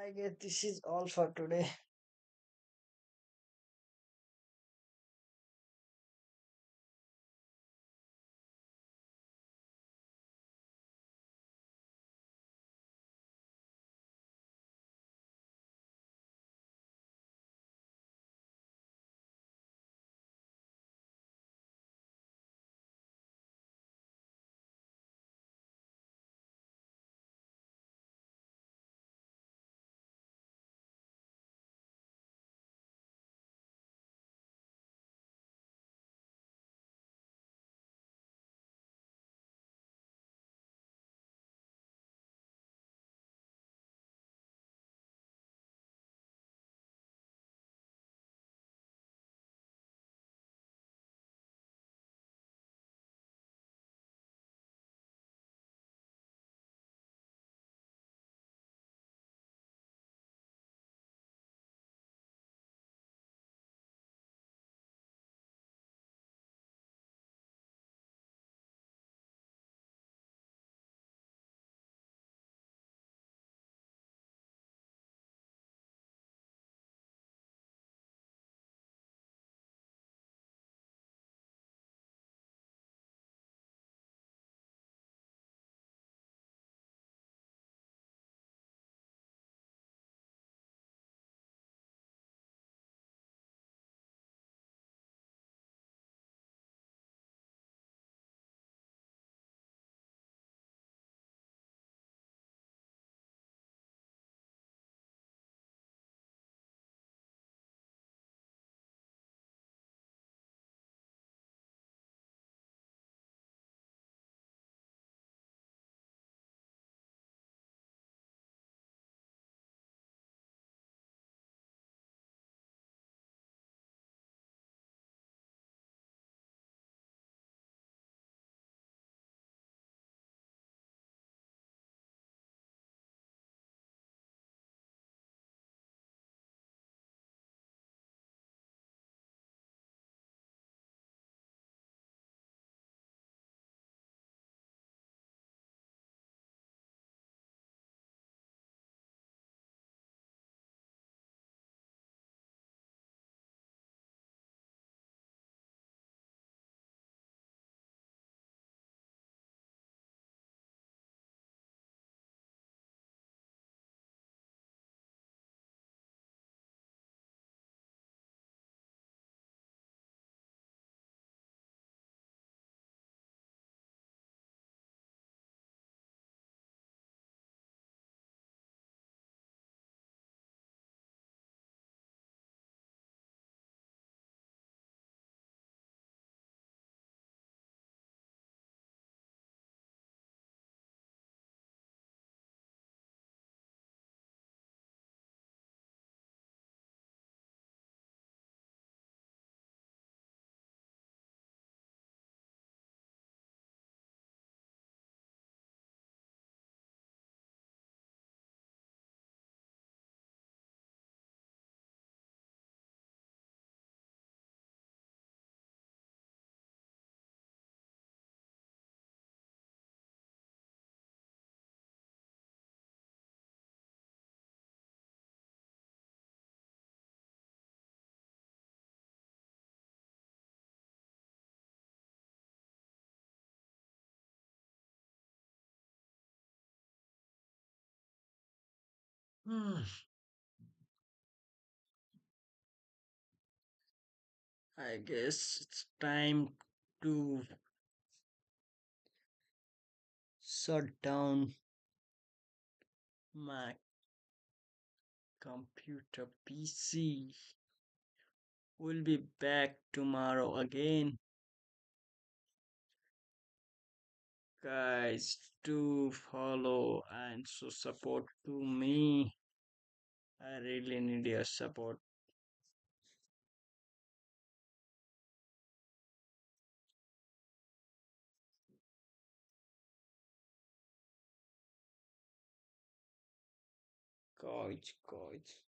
I guess this is all for today. Hmm, I guess it's time to shut down my computer PC. We'll be back tomorrow again. Guys, do follow and show support to me. I really need your support. Coach, coach.